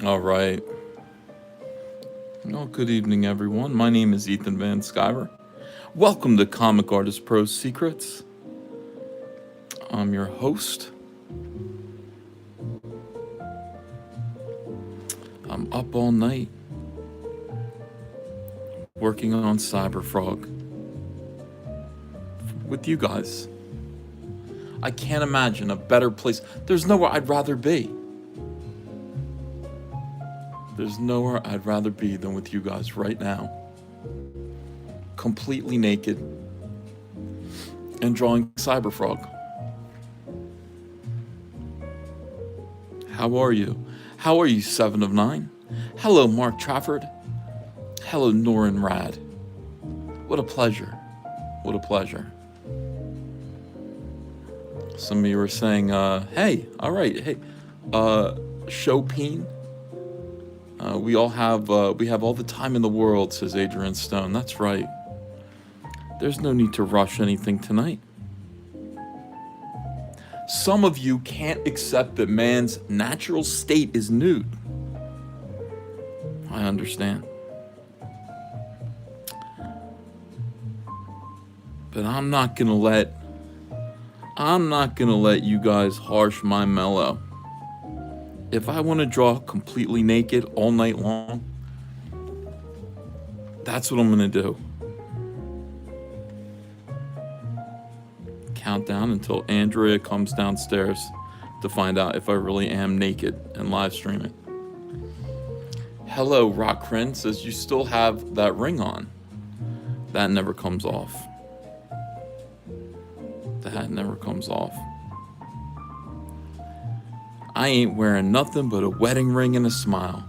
All right. Well, good evening, everyone. My name is Ethan Van Skyver. Welcome to Comic Artist Pro Secrets. I'm your host. I'm up all night working on Cyberfrog with you guys. I can't imagine a better place. There's nowhere I'd rather be. There's nowhere I'd rather be than with you guys right now. Completely naked and drawing Cyberfrog. How are you? How are you, 7 of 9? Hello, Mark Trafford. Hello, Norin Rad. What a pleasure. What a pleasure. Some of you were saying, hey, all right, hey, Chopin. We have all the time in the world, says Adrian Stone. That's right. There's no need to rush anything tonight. Some of you can't accept that man's natural state is nude. I understand. But I'm not gonna let you guys harsh my mellow. If I want to draw completely naked all night long, that's what I'm gonna do. Countdown until Andrea comes downstairs to find out if I really am naked and live stream it. Hello, Rockrin says you still have that ring on. That never comes off. That never comes off. I ain't wearing nothing but a wedding ring and a smile.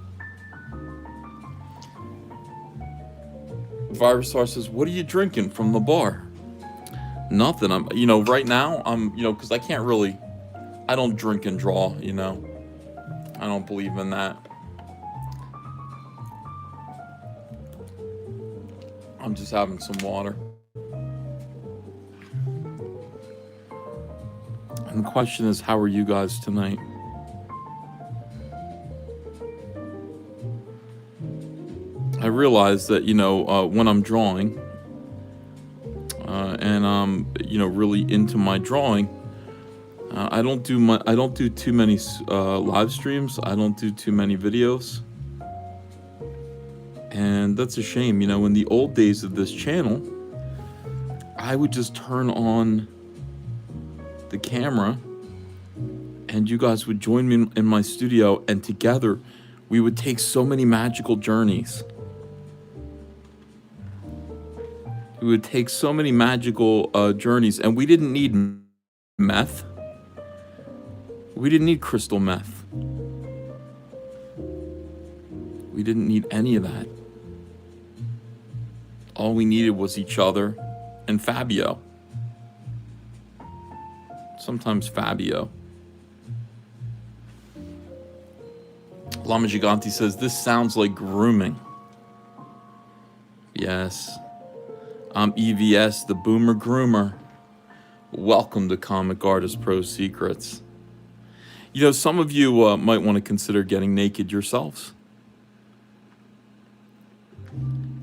Virusar says, what are you drinking from the bar? Nothing. I'm, right now, because I don't drink and draw, I don't believe in that. I'm just having some water. And the question is, how are you guys tonight? I realize that, when I'm drawing, and I'm, really into my drawing, I don't do too many live streams. I don't do too many videos. And that's a shame. In the old days of this channel, I would just turn on the camera and you guys would join me in my studio, and together we would take so many magical journeys. We would take so many magical journeys, and we didn't need meth. We didn't need crystal meth. We didn't need any of that. All we needed was each other and Fabio. Sometimes Fabio. Lama Giganti says, this sounds like grooming. Yes. I'm EVS, the Boomer Groomer. Welcome to Comic Artist Pro Secrets. Some of you might want to consider getting naked yourselves.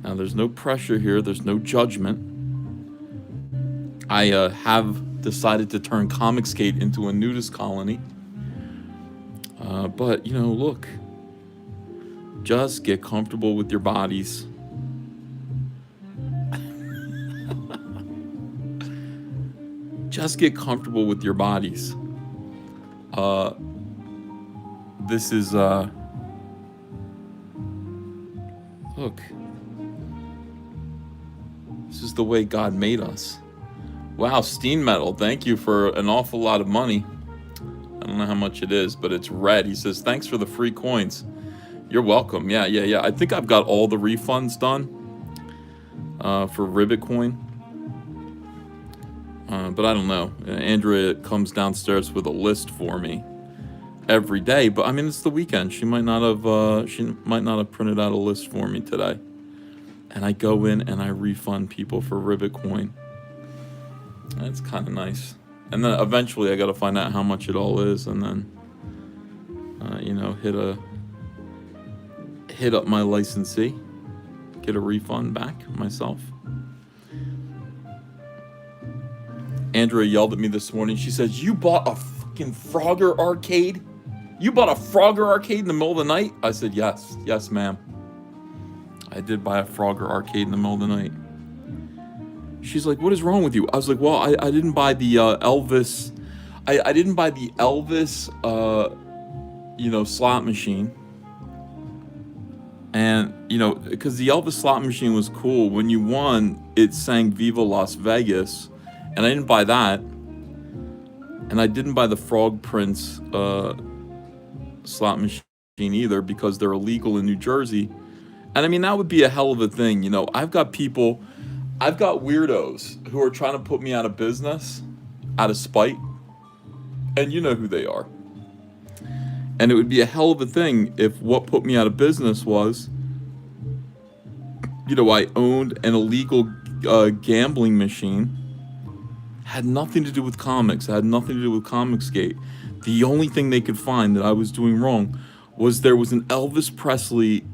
Now, there's no pressure here. There's no judgment. I have decided to turn Comicsgate into a nudist colony. But, look. Just get comfortable with your bodies. Just get comfortable with your bodies. This is, look. This is the way God made us. Wow, Steam Metal, thank you for an awful lot of money. I don't know how much it is, but it's red. He says, thanks for the free coins. You're welcome. Yeah. I think I've got all the refunds done for Ribbit Coin. But I don't know. Andrea comes downstairs with a list for me every day. But I mean, it's the weekend. She might not have printed out a list for me today. And I go in and I refund people for Ribbit Coin. That's kind of nice. And then eventually I got to find out how much it all is, and then hit hit up my licensee, get a refund back myself. Andrea yelled at me this morning. She says, "You bought a fucking Frogger arcade? You bought a Frogger arcade in the middle of the night?" I said, yes, ma'am. I did buy a Frogger arcade in the middle of the night. She's like, "What is wrong with you?" I was like, "Well, I didn't buy the Elvis. I didn't buy the Elvis, slot machine. And, because the Elvis slot machine was cool. When you won, it sang Viva Las Vegas. And I didn't buy that. And I didn't buy the Frog Prince slot machine either because they're illegal in New Jersey. And I mean, that would be a hell of a thing. I've got weirdos who are trying to put me out of business out of spite. And you know who they are. And it would be a hell of a thing if what put me out of business was, I owned an illegal gambling machine. Had nothing to do with comics. Had nothing to do with Comicsgate. The only thing they could find that I was doing wrong was there was an Elvis Presley,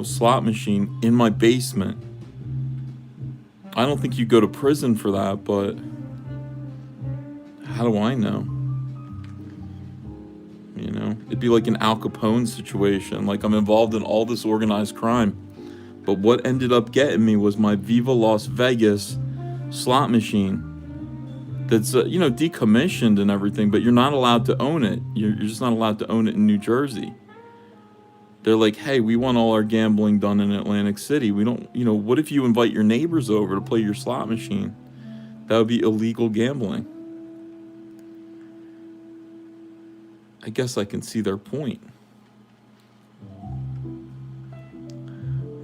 slot machine in my basement. I don't think you go to prison for that, but how do I know? It'd be like an Al Capone situation. Like I'm involved in all this organized crime. But what ended up getting me was my Viva Las Vegas slot machine that's, decommissioned and everything, but you're not allowed to own it. You're just not allowed to own it in New Jersey. They're like, "Hey, we want all our gambling done in Atlantic City. We don't, what if you invite your neighbors over to play your slot machine? That would be illegal gambling." I guess I can see their point.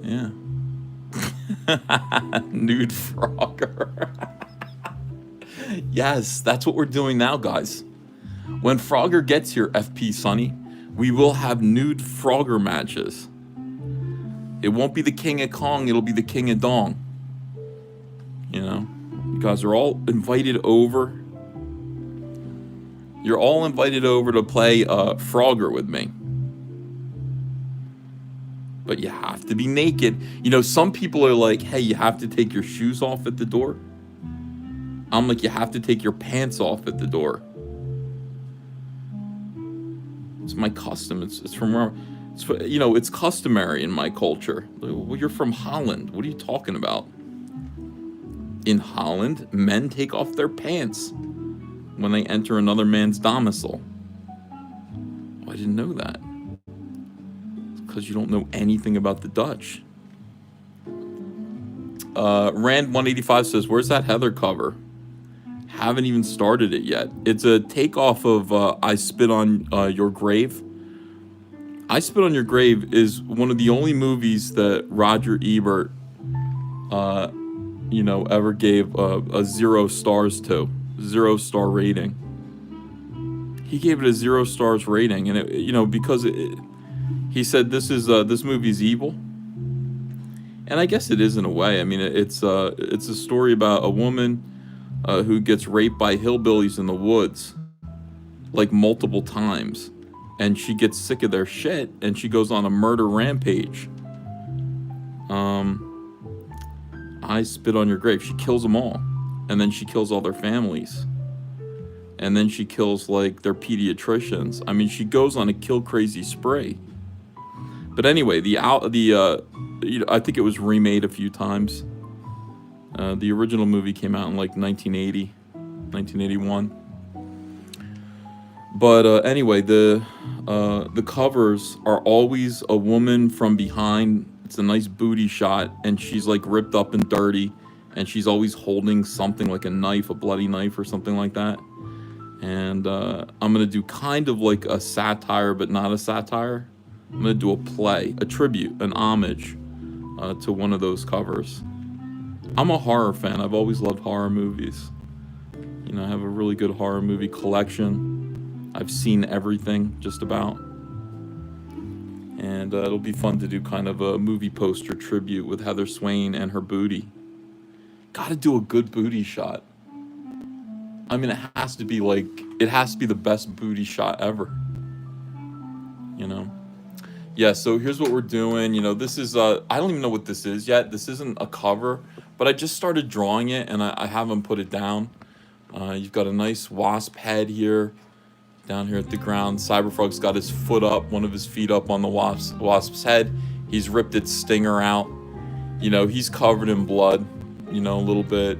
Yeah. Nude Frogger. Yes, that's what we're doing now, guys. When Frogger gets here, FP Sonny, we will have nude Frogger matches. It won't be the King of Kong, it'll be the King of Dong. You guys are all invited over. You're all invited over to play Frogger with me. But you have to be naked. Some people are like, "Hey, you have to take your shoes off at the door." I'm like, "You have to take your pants off at the door." It's my custom. It's from where, it's customary in my culture. Well, you're from Holland. What are you talking about? In Holland, men take off their pants when they enter another man's domicile. Oh, I didn't know that. It's because you don't know anything about the Dutch. Rand 185 says, "Where's that Heather cover?" Haven't even started it yet. It's a takeoff of I Spit on Your Grave. I Spit on Your Grave is one of the only movies that Roger Ebert, ever gave a 0 stars to. 0-star rating. He gave it a 0 stars rating, and it, because he said this movie's evil, and I guess it is in a way. I mean, it's a story about a woman who gets raped by hillbillies in the woods, like multiple times, and she gets sick of their shit, and she goes on a murder rampage. I Spit on Your Grave. She kills them all. And then she kills all their families. And then she kills, their pediatricians. I mean, she goes on a kill crazy spree. But anyway, I think it was remade a few times. The original movie came out in, 1980, 1981. But anyway, the covers are always a woman from behind. It's a nice booty shot, and she's, ripped up and dirty. And she's always holding something like a knife, a bloody knife or something like that. And I'm going to do kind of like a satire, but not a satire. I'm going to do a play, a tribute, an homage to one of those covers. I'm a horror fan. I've always loved horror movies. I have a really good horror movie collection. I've seen everything, just about. And it'll be fun to do kind of a movie poster tribute with Heather Swain and her booty. Gotta do a good booty shot. I mean, it has to be the best booty shot ever. Yeah, so here's what we're doing. You know, this is I don't even know what this is yet. This isn't a cover, but I just started drawing it and I haven't put it down. You've got a nice wasp head here, down here at the ground. Cyberfrog's got his foot up, one of his feet up on the wasp's head. He's ripped its stinger out. You know, he's covered in blood, you know, a little bit.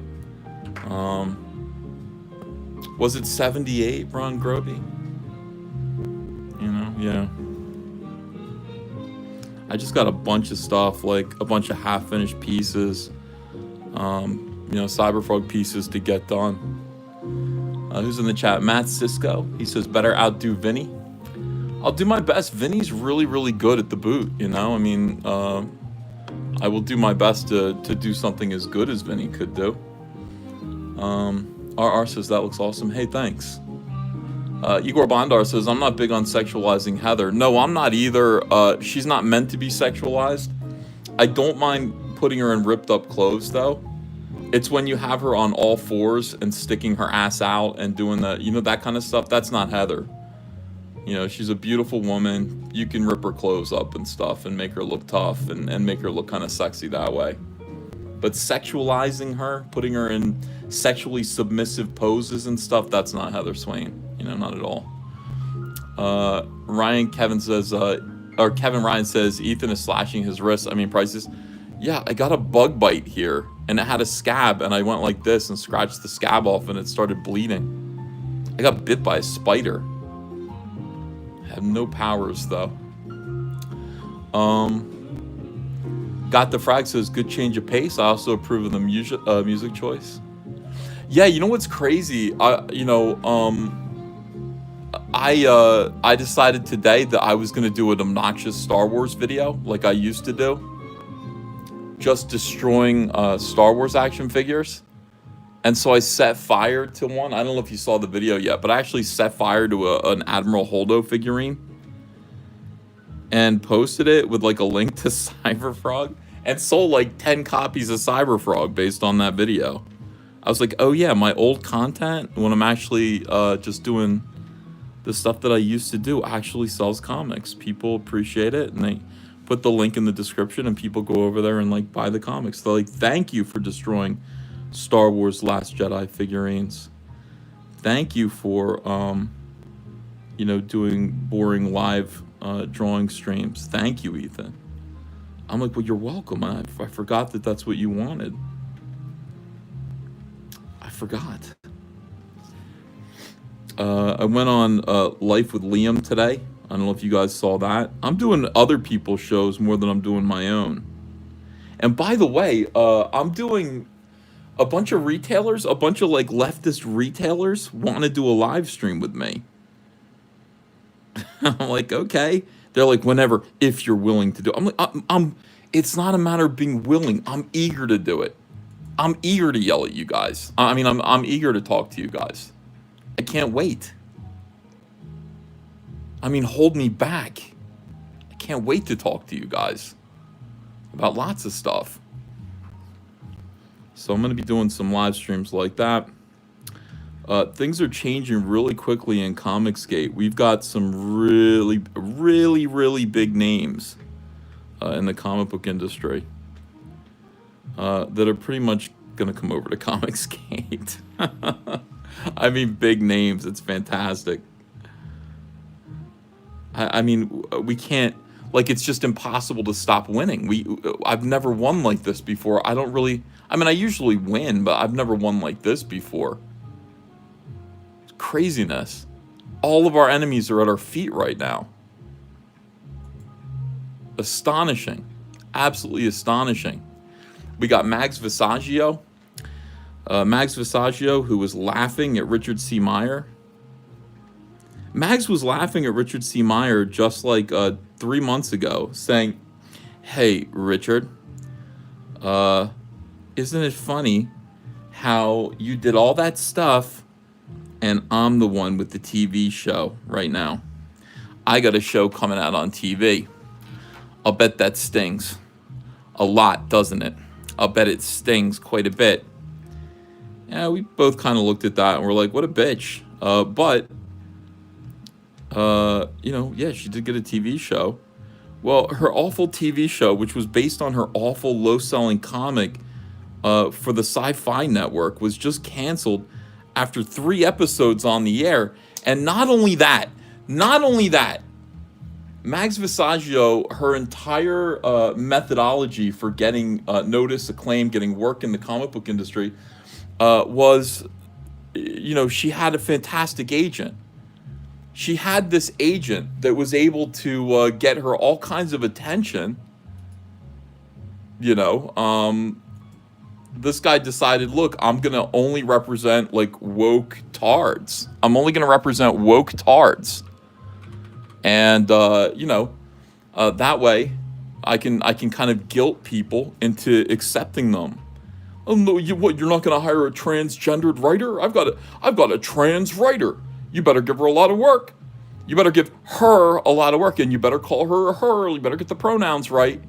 Was it 78, Ron Groby? You know, yeah. I just got a bunch of stuff, like a bunch of half-finished pieces, you know, Cyberfrog pieces to get done. Who's in the chat? Matt Cisco. He says, better outdo Vinny. I'll do my best. Vinny's really, really good at the boot, you know? I mean, I will do my best to do something as good as Vinny could do. RR says, that looks awesome. Hey, thanks. Igor Bondar says, I'm not big on sexualizing Heather. No, I'm not either. She's not meant to be sexualized. I don't mind putting her in ripped up clothes, though. It's when you have her on all fours and sticking her ass out and doing the, you know, that kind of stuff. That's not Heather. You know, she's a beautiful woman. You can rip her clothes up and stuff and make her look tough and make her look kind of sexy that way. But sexualizing her, putting her in sexually submissive poses and stuff, that's not Heather Swain. You know, not at all. Kevin Ryan says, Ethan is slashing his wrist. I mean, Prices. Yeah, I got a bug bite here, and it had a scab, and I went like this and scratched the scab off, and it started bleeding. I got bit by a spider. I have no powers, though. Got the Frag says, good change of pace. I also approve of the music choice. Yeah, you know what's crazy? I decided today that I was going to do an obnoxious Star Wars video like I used to do. Just destroying Star Wars action figures. And so I set fire to one. I don't know if you saw the video yet, but I actually set fire to an Admiral Holdo figurine. And posted it with like a link to Cyberfrog. And sold like 10 copies of Cyberfrog based on that video. I was like, oh yeah, my old content, when I'm actually just doing the stuff that I used to do, actually sells comics. People appreciate it, and they put the link in the description, and people go over there and like buy the comics. They're like, thank you for destroying Star Wars Last Jedi figurines. Thank you for, you know, doing boring live drawing streams. Thank you, Ethan. I'm like, well, you're welcome. I forgot that that's what you wanted. I forgot. I went on Life with Liam today. I don't know if you guys saw that. I'm doing other people's shows more than I'm doing my own. And by the way, I'm doing a bunch of retailers, a bunch of like leftist retailers want to do a live stream with me. I'm like, okay. They're like, whenever, if you're willing to do it. I'm like, it's not a matter of being willing. I'm eager to do it. I'm eager to yell at you guys. I mean, I'm eager to talk to you guys. I can't wait. I mean, hold me back. I can't wait to talk to you guys about lots of stuff. So I'm going to be doing some live streams like that. Things are changing really quickly in Comicsgate. We've got some really, really, really big names in the comic book industry that are pretty much going to come over to Comicsgate. I mean, big names. It's fantastic. I mean, we can't, like, it's just impossible to stop winning. I've never won like this before. I usually win, but I've never won like this before. Craziness. All of our enemies are at our feet right now. Astonishing. Absolutely astonishing. We got Mags Visaggio. Mags Visaggio, who was laughing at Richard C. Meyer. Mags was laughing at Richard C. Meyer just like 3 months ago, saying, hey, Richard, isn't it funny how you did all that stuff and I'm the one with the TV show right now? I got a show coming out on TV. I'll bet that stings. A lot, doesn't it? I'll bet it stings quite a bit. Yeah, we both kind of looked at that and we're like, what a bitch. But, you know, yeah, she did get a TV show. Well, her awful TV show, which was based on her awful low-selling comic for the Sci-Fi Network, was just canceled after 3 episodes on the air. And not only that, Mags Visaggio, her entire methodology for getting notice, acclaim, getting work in the comic book industry was, she had a fantastic agent. She had this agent that was able to get her all kinds of attention. This guy decided, look, I'm going to only represent like woke tards. I'm only going to represent woke tards. And, that way I can kind of guilt people into accepting them. Oh no, you're not going to hire a transgendered writer? I've got a trans writer. You better give her a lot of work. You better give her a lot of work, and you better call her her. You better get the pronouns right.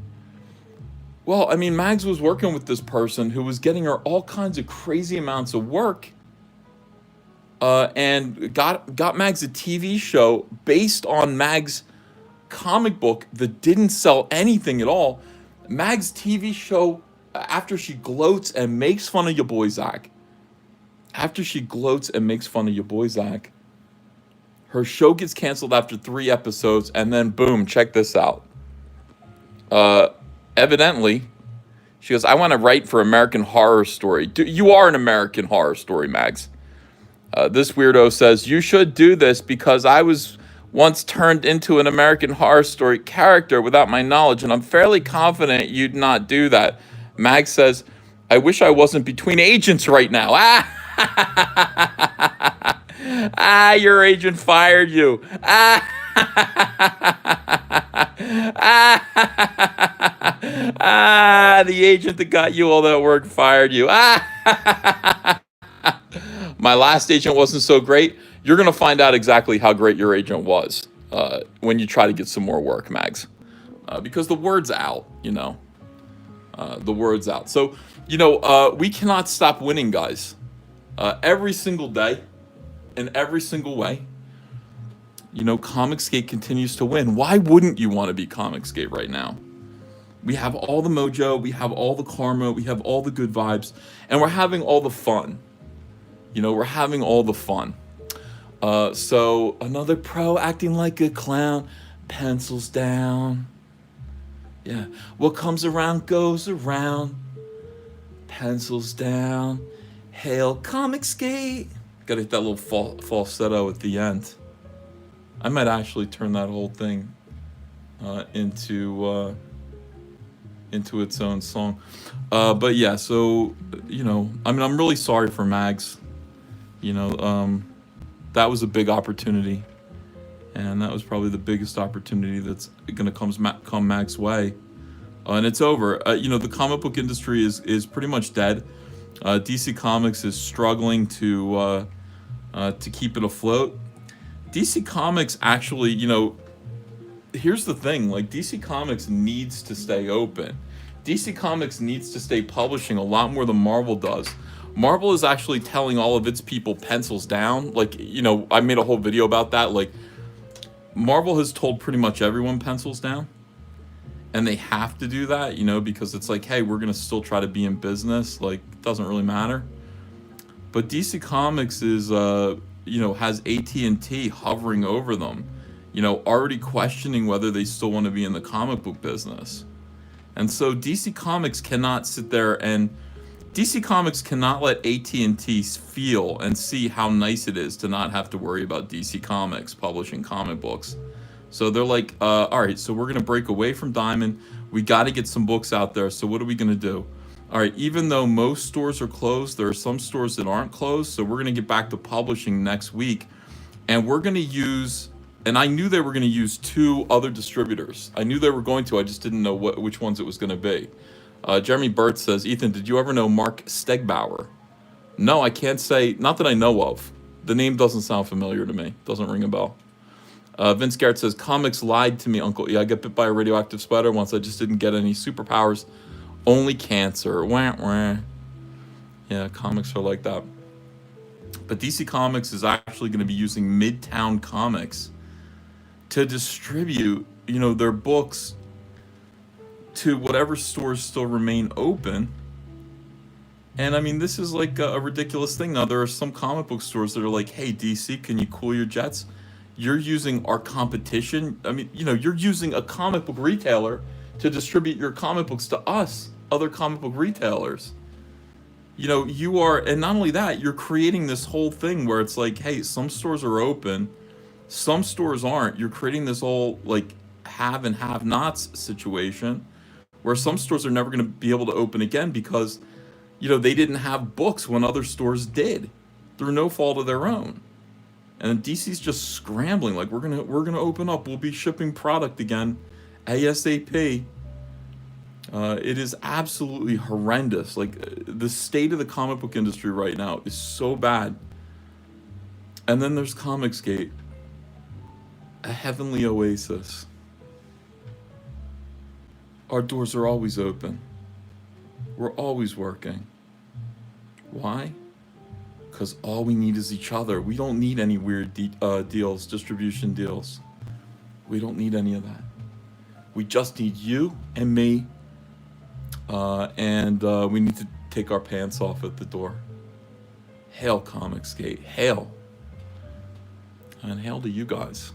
Well, I mean, Mags was working with this person who was getting her all kinds of crazy amounts of work, and got Mags a TV show based on Mags' comic book that didn't sell anything at all. Mags' TV show, after she gloats and makes fun of your boy Zach, her show gets canceled after 3 episodes, and then boom, check this out. Evidently, she goes, I want to write for American Horror Story. You are an American Horror Story, Mags. This weirdo says, you should do this because I was once turned into an American Horror Story character without my knowledge, and I'm fairly confident you'd not do that. Mags says, I wish I wasn't between agents right now. Your agent fired you. The agent that got you all that work fired you. My last agent wasn't so great. You're going to find out exactly how great your agent was when you try to get some more work, Mags. Because the word's out, the word's out. So, we cannot stop winning, guys. Every single day, in every single way, Comicsgate continues to win. Why wouldn't you want to be Comicsgate right now? We have all the mojo, we have all the karma, we have all the good vibes, and we're having all the fun. We're having all the fun. So another pro acting like a clown, pencils down. Yeah, what comes around goes around, pencils down. Hail Comicsgate. Gotta hit that little falsetto at the end. I might actually turn that whole thing into its own song. But yeah, so I'm really sorry for Mags. That was a big opportunity, and that was probably the biggest opportunity that's gonna come Mags' way. And it's over. The comic book industry is pretty much dead. DC Comics is struggling to keep it afloat. DC Comics actually, here's the thing, like DC Comics needs to stay open. DC Comics needs to stay publishing a lot more than Marvel does. Marvel is actually telling all of its people pencils down. Like, I made a whole video about that. Like, Marvel has told pretty much everyone pencils down. And they have to do that, because it's like, hey, we're going to still try to be in business. Like, it doesn't really matter. But DC Comics is, has AT&T hovering over them, already questioning whether they still want to be in the comic book business. And so DC Comics cannot sit there and DC Comics cannot let AT&T feel and see how nice it is to not have to worry about DC Comics publishing comic books. So they're like, all right, so we're going to break away from Diamond. We got to get some books out there. So what are we going to do? All right, even though most stores are closed, there are some stores that aren't closed. So we're going to get back to publishing next week. And we're going to use, and I knew they were going to use 2 other distributors. I knew they were going to. I just didn't know which ones it was going to be. Jeremy Burt says, Ethan, did you ever know Mark Stegbauer? No, I can't say, not that I know of. The name doesn't sound familiar to me. Doesn't ring a bell. Vince Garrett says, comics lied to me, Uncle. Yeah, I got bit by a radioactive spider once. I just didn't get any superpowers. Only cancer. Wah, wah. Yeah, comics are like that. But DC Comics is actually going to be using Midtown Comics to distribute, their books to whatever stores still remain open. And I mean, this is like a ridiculous thing. Now, there are some comic book stores that are like, hey, DC, can you cool your jets? You're using our competition. I mean, you're using a comic book retailer to distribute your comic books to us, other comic book retailers. You are, and not only that, you're creating this whole thing where it's like, hey, some stores are open, some stores aren't. You're creating this whole, like, have and have-nots situation where some stores are never going to be able to open again because, they didn't have books when other stores did through no fault of their own. And DC's just scrambling, like, we're gonna open up, we'll be shipping product again ASAP. It is absolutely horrendous. Like, the state of the comic book industry right now is so bad. And then there's Comicsgate, a heavenly oasis. Our doors are always open. We're always working. Why? Because all we need is each other. We don't need any weird deals, distribution deals. We don't need any of that. We just need you and me. And we need to take our pants off at the door. Hail Comicsgate. Hail. And hail to you guys.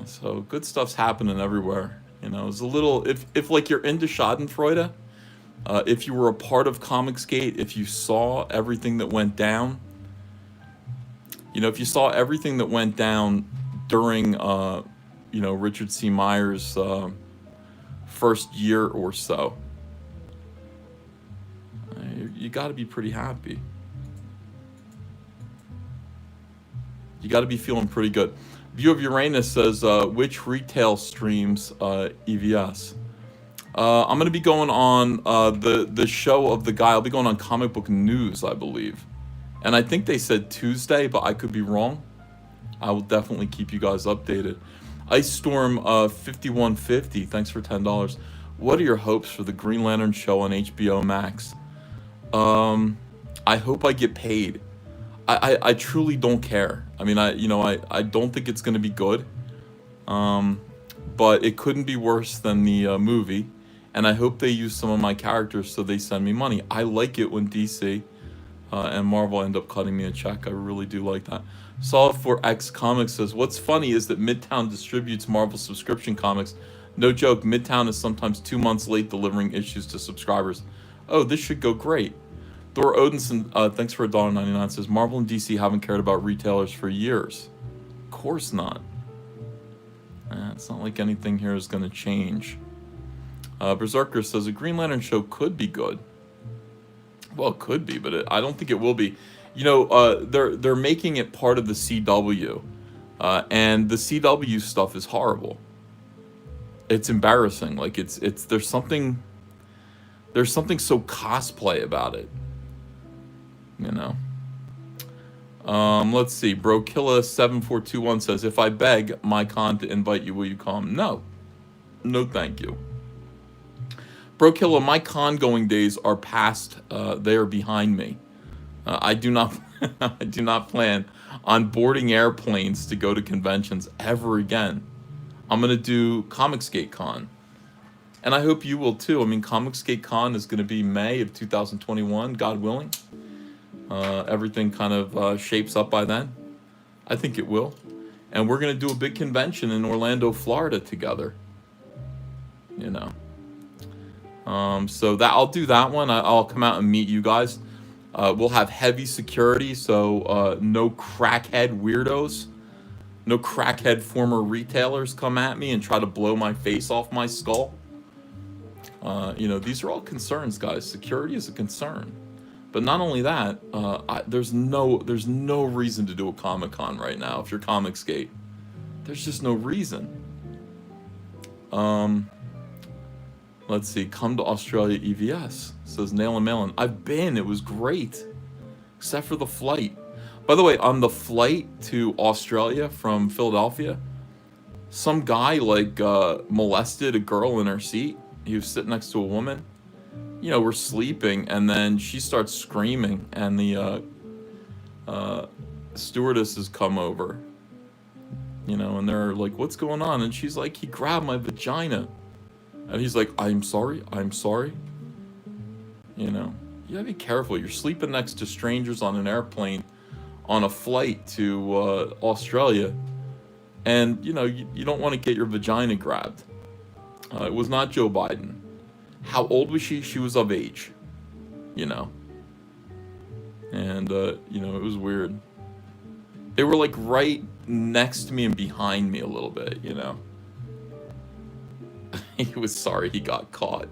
So good stuff's happening everywhere. It's a little, if like you're into Schadenfreude, if you were a part of Comicsgate, if you saw everything that went down, if you saw everything that went down during, Richard C. Myers' first year or so, you got to be pretty happy. You got to be feeling pretty good. View of Uranus says, which retail streams EVS? I'm going to be going on the show of the guy. I'll be going on Comic Book News, I believe. And I think they said Tuesday, but I could be wrong. I will definitely keep you guys updated. Ice Storm 5150, thanks for $10. What are your hopes for the Green Lantern show on HBO Max? I hope I get paid. I truly don't care. I mean, I don't think it's going to be good. But it couldn't be worse than the movie. And I hope they use some of my characters so they send me money. I like it when DC and Marvel end up cutting me a check. I really do like that. Solid for X Comics says, what's funny is that Midtown distributes Marvel subscription comics. No joke, Midtown is sometimes 2 months late delivering issues to subscribers. Oh, this should go great. Thor Odinson, thanks for $1.99, says, Marvel and DC haven't cared about retailers for years. Of course not. It's not like anything here is going to change. Berserker says, a Green Lantern show could be good. Well, it could be, but I don't think it will be. They're making it part of the CW. And the CW stuff is horrible. It's embarrassing. Like, there's something so cosplay about it. Let's see. Brokilla7421 says, if I beg my con to invite you, will you come? No, thank you. Brokilla, my con going days are past. They are behind me. I do not plan on boarding airplanes to go to conventions ever again. I'm gonna do Comicsgate Con, and I hope you will too. I mean, Comicsgate Con is gonna be May of 2021, God willing. Everything kind of shapes up by then. I think it will. And we're going to do a big convention in Orlando, Florida together. So that I'll do that one. I'll come out and meet you guys. We'll have heavy security, so no crackhead weirdos, no crackhead former retailers come at me and try to blow my face off my skull. These are all concerns, guys. Security is a concern. But not only that, there's no reason to do a Comic-Con right now if you're Comicsgate. There's just no reason. Let's see. Come to Australia EVS, says Nail and Mailin. I've been. It was great. Except for the flight. By the way, on the flight to Australia from Philadelphia, some guy molested a girl in her seat. He was sitting next to a woman. We're sleeping, and then she starts screaming, and the stewardesses come over, and they're like, what's going on? And she's like, he grabbed my vagina. And he's like, I'm sorry, I'm sorry. You know, you gotta be careful. You're sleeping next to strangers on an airplane on a flight to Australia, and you know you don't want to get your vagina grabbed. It was not Joe Biden. How old was she? She was of age, you know. And you know, it was weird. They were like right next to me and behind me a little bit, you know. He was sorry he got caught.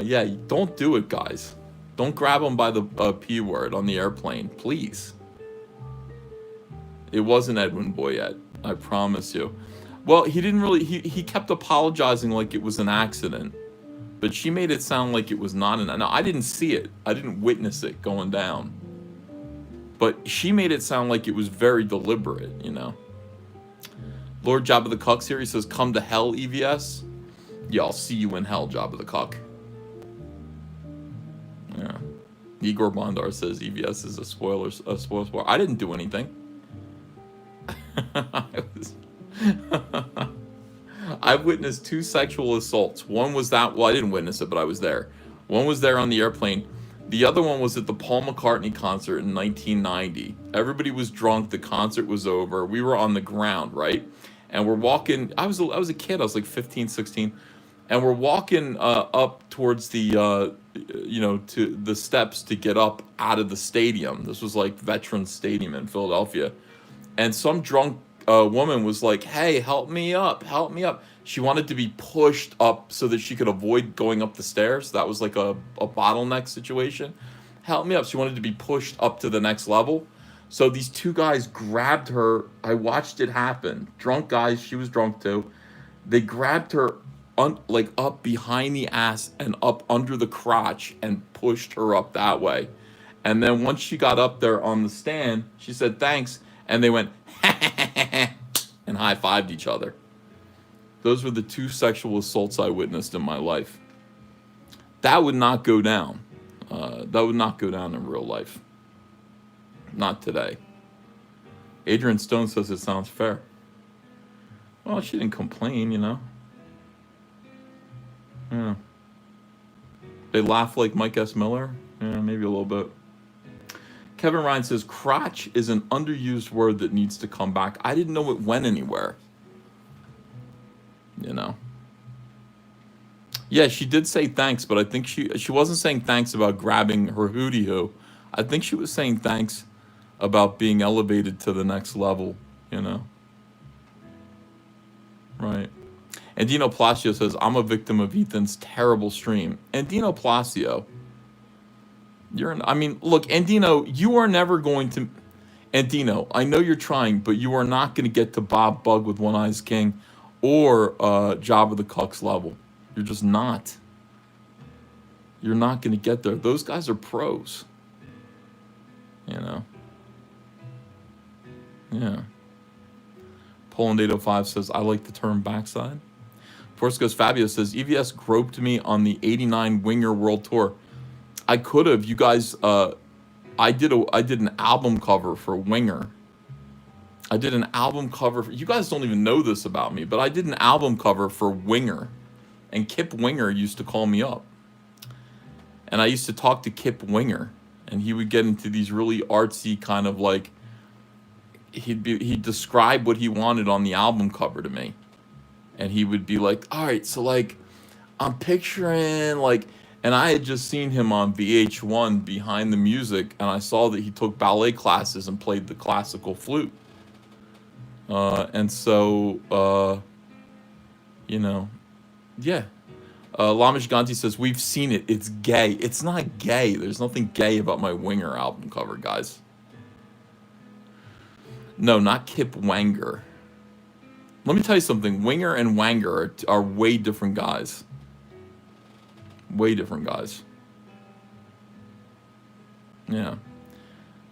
Yeah, don't do it, guys. Don't grab him by the P word on the airplane, please. It wasn't Edwin Boyette, I promise you. Well, he didn't really, he kept apologizing like it was an accident. But she made it sound like it was not an, no, I didn't see it. I didn't witness it going down. But she made it sound like it was very deliberate, you know. Lord Jabba the Cuck here, he says, come to hell, EVS. Yeah, I'll see you in hell, Jabba the Cuck. Yeah. Igor Bondar says EVS is a spoiler. I didn't do anything. I've witnessed 2 sexual assaults. One was that, well, I didn't witness it, but I was there. One was there on the airplane. The other one was at the Paul McCartney concert in 1990. Everybody was drunk. The concert was over. We were on the ground, right? And we're walking. I was a kid. I was like 15, 16. And we're walking up towards the, you know, to the steps to get up out of the stadium. This was like Veterans Stadium in Philadelphia. And some drunk woman was like, hey, help me up, help me up. She wanted to be pushed up so that she could avoid going up the stairs. That was like a bottleneck situation. Help me up. She wanted to be pushed up to the next level. So these 2 guys grabbed her. I watched it happen. Drunk guys. She was drunk too. They grabbed her like up behind the ass and up under the crotch and pushed her up that way. And then once she got up there on the stand, she said, thanks. And they went, and high-fived each other. Those were the 2 sexual assaults I witnessed in my life. That would not go down. That would not go down in real life. Not today. Adrian Stone says it sounds fair. Well, she didn't complain, you know. Yeah. They laugh like Mike S. Miller? Yeah, maybe a little bit. Kevin Ryan says, crotch is an underused word that needs to come back. I didn't know it went anywhere. You know. Yeah, she did say thanks, but I think she wasn't saying thanks about grabbing her hootie hoo. I think she was saying thanks about being elevated to the next level, you know. Right. And Dino Palacio says, I'm a victim of Ethan's terrible stream. And Dino Palacio, I mean, look, Andino, you are never going to, Andino, I know you're trying, but you are not going to get to Bob Bug with One Eyes King or Jabba the Cuck's level. You're just not. You're not going to get there. Those guys are pros. You know? Yeah. Poland 805 says, I like the term backside. Forsco's Fabio says, EVS groped me on the 89 Winger World Tour. I could have. You guys, I did an album cover for Winger. I did an album cover. You guys don't even know this about me, but I did an album cover for Winger. And Kip Winger used to call me up. And I used to talk to Kip Winger. And he would get into these really artsy kind of like, he'd describe what he wanted on the album cover to me. And he would be like, all right, so like, I'm picturing like, and I had just seen him on VH1 Behind the Music, and I saw that he took ballet classes and played the classical flute. And so, you know, yeah. Lamish Ganti says, we've seen it. It's gay. It's not gay. There's nothing gay about my Winger album cover, guys. No, not Kip Wanger. Let me tell you something. Winger and Wanger are way different guys. Way different guys. Yeah.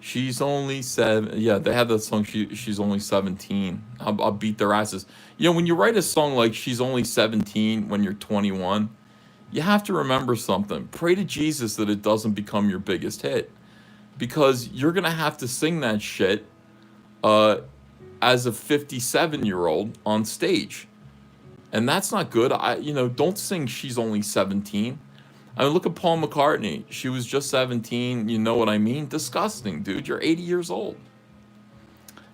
She's only 7. Yeah, they had that song, She's Only 17. I'll beat their asses. You know, when you write a song like She's Only 17 when you're 21, you have to remember something. Pray to Jesus that it doesn't become your biggest hit. Because you're going to have to sing that shit as a 57-year-old on stage. And that's not good. Don't sing She's Only 17. I mean, look at Paul McCartney. She was just 17. You know what I mean? Disgusting, dude. You're 80 years old.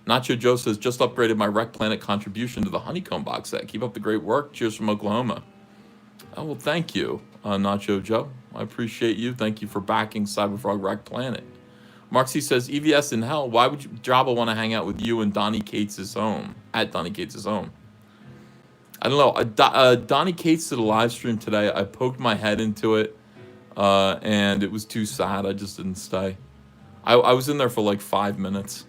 Nacho Joe says, just upgraded my Rec Planet contribution to the Honeycomb box set. Keep up the great work. Cheers from Oklahoma. Oh, well, thank you, Nacho Joe. I appreciate you. Thank you for backing Cyberfrog Rec Planet. Mark C says, EVS in hell. Why would Jabba want to hang out with you in Donnie Cates' home? At Donnie Cates' home. I don't know. Donnie Cates did a live stream today. I poked my head into it, and it was too sad. I just didn't stay. I was in there for like 5 minutes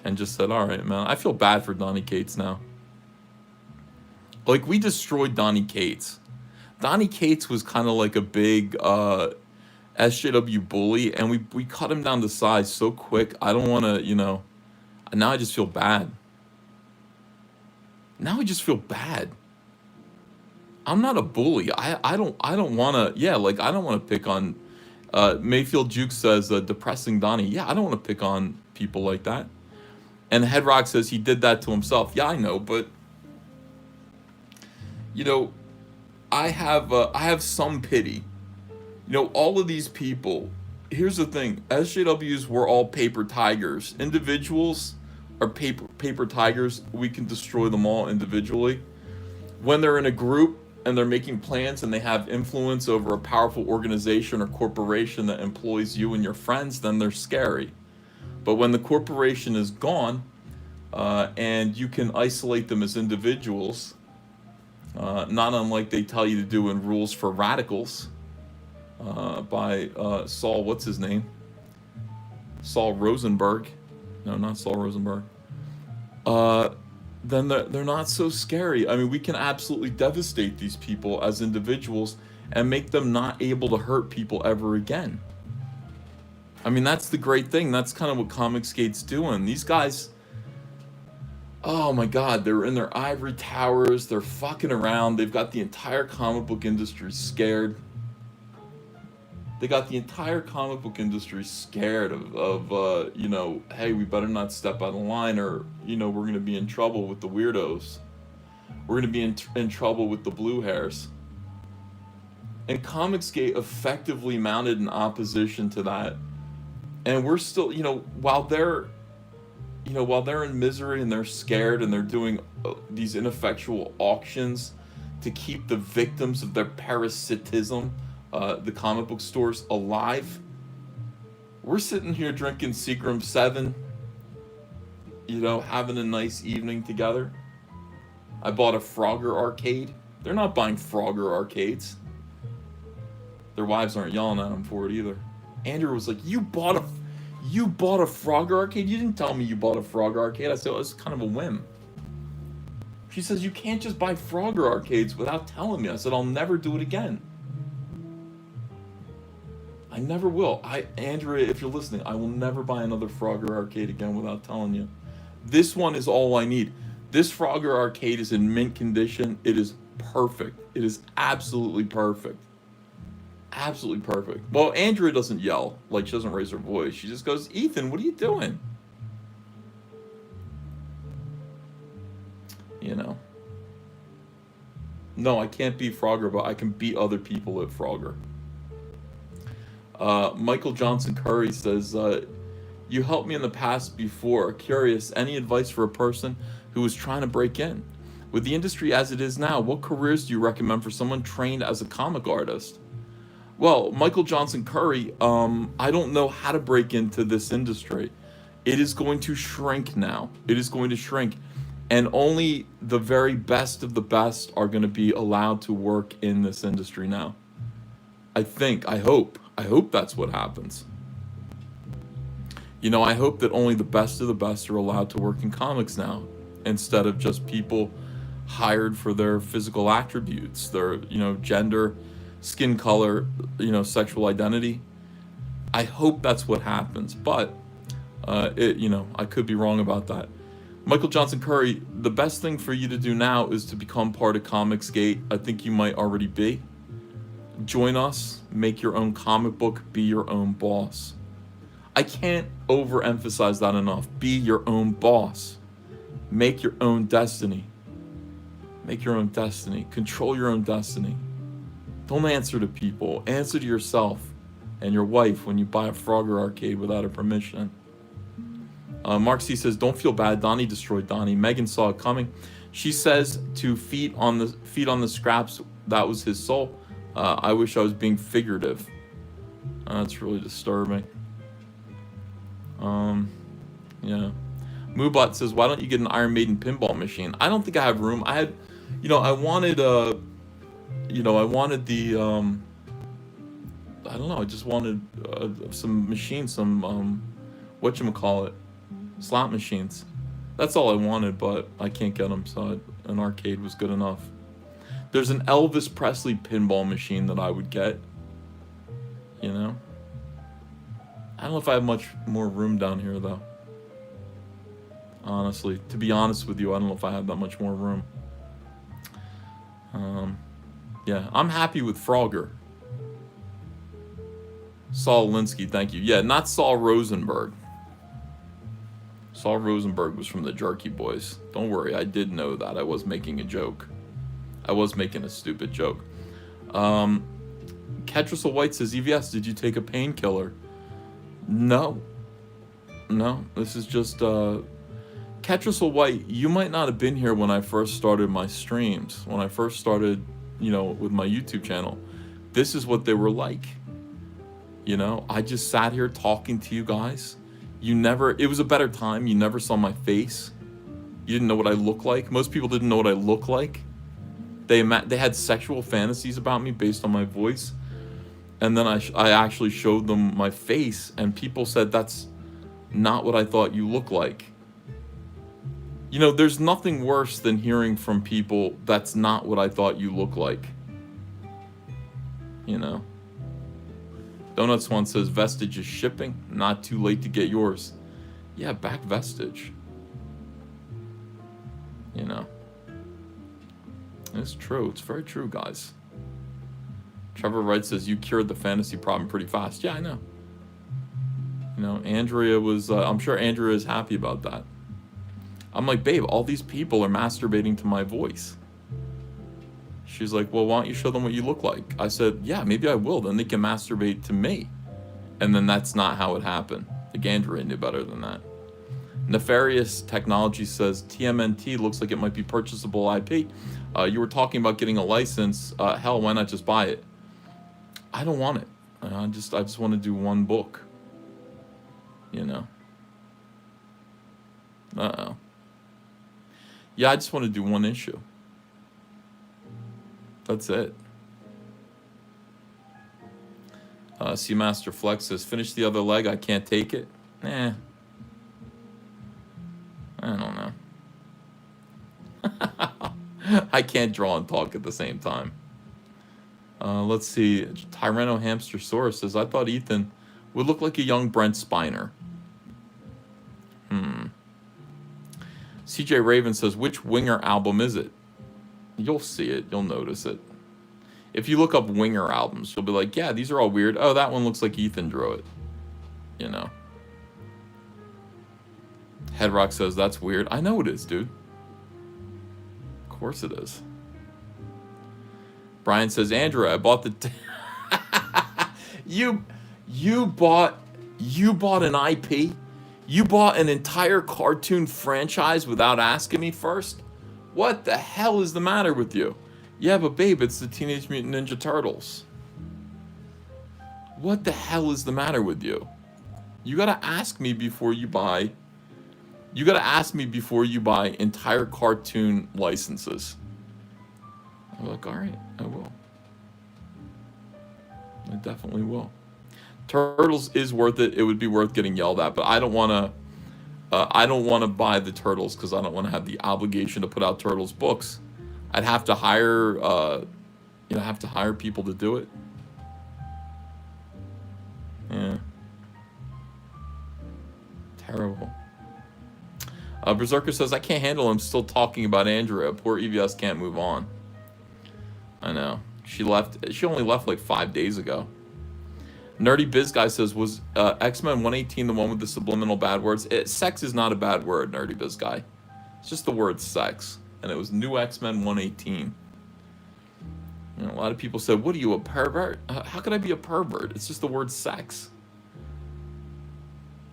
and just said, all right, man. I feel bad for Donnie Cates now. Like, we destroyed Donnie Cates. Donnie Cates was kind of like a big SJW bully, and we cut him down to size so quick. I don't want to, now I just feel bad. Now I just feel bad. I'm not a bully. I don't want to, I don't want to pick on, Mayfield Juke says, depressing Donnie. Yeah, I don't want to pick on people like that. And Headrock says he did that to himself. Yeah, I know, but, I have some pity. All of these people, here's the thing, SJWs were all paper tigers. Individuals are paper tigers. We can destroy them all individually. When they're in a group and they're making plans and they have influence over a powerful organization or corporation that employs you and your friends, then they're scary. But when the corporation is gone, and you can isolate them as individuals, not unlike they tell you to do in Rules for Radicals, by Saul, what's his name? Saul Rosenberg. No, not Saul Rosenberg. Then they're not so scary. I mean, we can absolutely devastate these people as individuals and make them not able to hurt people ever again. I mean, that's the great thing. That's kind of what Comicsgate's doing. These guys, oh my God, they're in their ivory towers. They're fucking around. They've got the entire comic book industry scared. They got the entire comic book industry scared of hey, we better not step out of line, or, we're going to be in trouble with the weirdos. We're going to be in trouble with the blue hairs. And Comicsgate effectively mounted an opposition to that. And we're still, while they're in misery and they're scared and they're doing these ineffectual auctions to keep the victims of their parasitism, the comic book stores, alive, we're sitting here drinking Seagram 7, having a nice evening together. I bought a Frogger arcade. They're not buying Frogger arcades. Their wives aren't yelling at them for it either. Andrew was like, you bought a Frogger arcade? You didn't tell me you bought a Frogger arcade. I said, it was kind of a whim. She says, you can't just buy Frogger arcades without telling me. I said, I'll never do it again. I never will. Andrea, if you're listening, I will never buy another Frogger arcade again without telling you. This one is all I need. This Frogger arcade is in mint condition. It is perfect. It is absolutely perfect. Absolutely perfect. Well, Andrea doesn't yell. Like, she doesn't raise her voice. She just goes, Ethan, what are you doing? No, I can't beat Frogger, but I can beat other people at Frogger. Michael Johnson Curry says, you helped me in the past before. Curious, any advice for a person who is trying to break in? With the industry as it is now, what careers do you recommend for someone trained as a comic artist? Well, Michael Johnson Curry, I don't know how to break into this industry. It is going to shrink now. It is going to shrink. And only the very best of the best are going to be allowed to work in this industry now. I hope that's what happens. I hope that only the best of the best are allowed to work in comics now, instead of just people hired for their physical attributes, their, gender, skin color, sexual identity. I hope that's what happens, but I could be wrong about that. Michael Johnson Curry, the best thing for you to do now is to become part of Comicsgate. I think you might already be. Join us, make your own comic book, be your own boss. I can't overemphasize that enough. Be your own boss. Make your own destiny. Make your own destiny. Control your own destiny. Don't answer to people. Answer to yourself and your wife when you buy a Frogger arcade without her permission. Mark C says, don't feel bad. Donnie destroyed Donnie. Megan saw it coming. She says to feed on the scraps. That was his soul. I wish I was being figurative. That's really disturbing. Yeah. Moobot says, why don't you get an Iron Maiden pinball machine? I don't think I have room. I had, I wanted the, I don't know. I just wanted some machines, some, whatchamacallit, slot machines. That's all I wanted, but I can't get them, so an arcade was good enough. There's an Elvis Presley pinball machine that I would get, I don't know if I have much more room down here, though. Honestly, to be honest with you, I don't know if I have that much more room. Yeah, I'm happy with Frogger. Saul Linsky, thank you. Yeah, not Saul Rosenberg. Saul Rosenberg was from the Jerky Boys. Don't worry, I did know that. I was making a joke. I was making a stupid joke. Ketrisel White says, EVS, did you take a painkiller? No. No, this is just... Ketrisel White, you might not have been here when I first started my streams. When I first started, with my YouTube channel. This is what they were like. I just sat here talking to you guys. It was a better time. You never saw my face. You didn't know what I look like. Most people didn't know what I look like. They had sexual fantasies about me based on my voice. And then I actually showed them my face, and people said, that's not what I thought you look like. There's nothing worse than hearing from people, that's not what I thought you look like. Donut Swan says, Vestige is shipping. Not too late to get yours. Yeah, back Vestige. It's true. It's very true, guys. Trevor Wright says, you cured the fantasy problem pretty fast. Yeah, I know. Andrea was... I'm sure Andrea is happy about that. I'm like, babe, all these people are masturbating to my voice. She's like, well, why don't you show them what you look like? I said, yeah, maybe I will. Then they can masturbate to me. And then that's not how it happened. Like, Andrea knew better than that. Nefarious Technology says, TMNT looks like it might be purchasable IP. You were talking about getting a license. Hell, why not just buy it? I don't want it. I just want to do one book. Uh-oh. Yeah, I just want to do one issue. That's it. Seamaster Flex says, finish the other leg, I can't take it. I don't know. I can't draw and talk at the same time. Let's see. Tyranno Hamster Saurus says, I thought Ethan would look like a young Brent Spiner. CJ Raven says, which Winger album is it? You'll see it. You'll notice it. If you look up Winger albums, you'll be like, yeah, these are all weird. Oh, that one looks like Ethan drew it. Headrock says, that's weird. I know it is, dude. Of course it is. Brian says, Andrew, I bought the... You bought an IP? You bought an entire cartoon franchise without asking me first? What the hell is the matter with you? Yeah, but babe, it's the Teenage Mutant Ninja Turtles. What the hell is the matter with you? You gotta ask me before you buy... You gotta ask me before you buy entire cartoon licenses. I'm like, alright, I will. I definitely will. Turtles is worth it. It would be worth getting yelled at, but I don't want to buy the Turtles because I don't want to have the obligation to put out Turtles books. I'd have to hire, people to do it. Yeah. Terrible. Berserker says, I can't handle him still talking about Andrea. Poor EVS can't move on. I know. She only left like 5 days ago. Nerdy Biz Guy says, was X-Men 118 the one with the subliminal bad words? Sex is not a bad word, Nerdy Biz Guy. It's just the word sex. And it was New X-Men 118. You know, a lot of people said, what are you, a pervert? How could I be a pervert? It's just the word sex.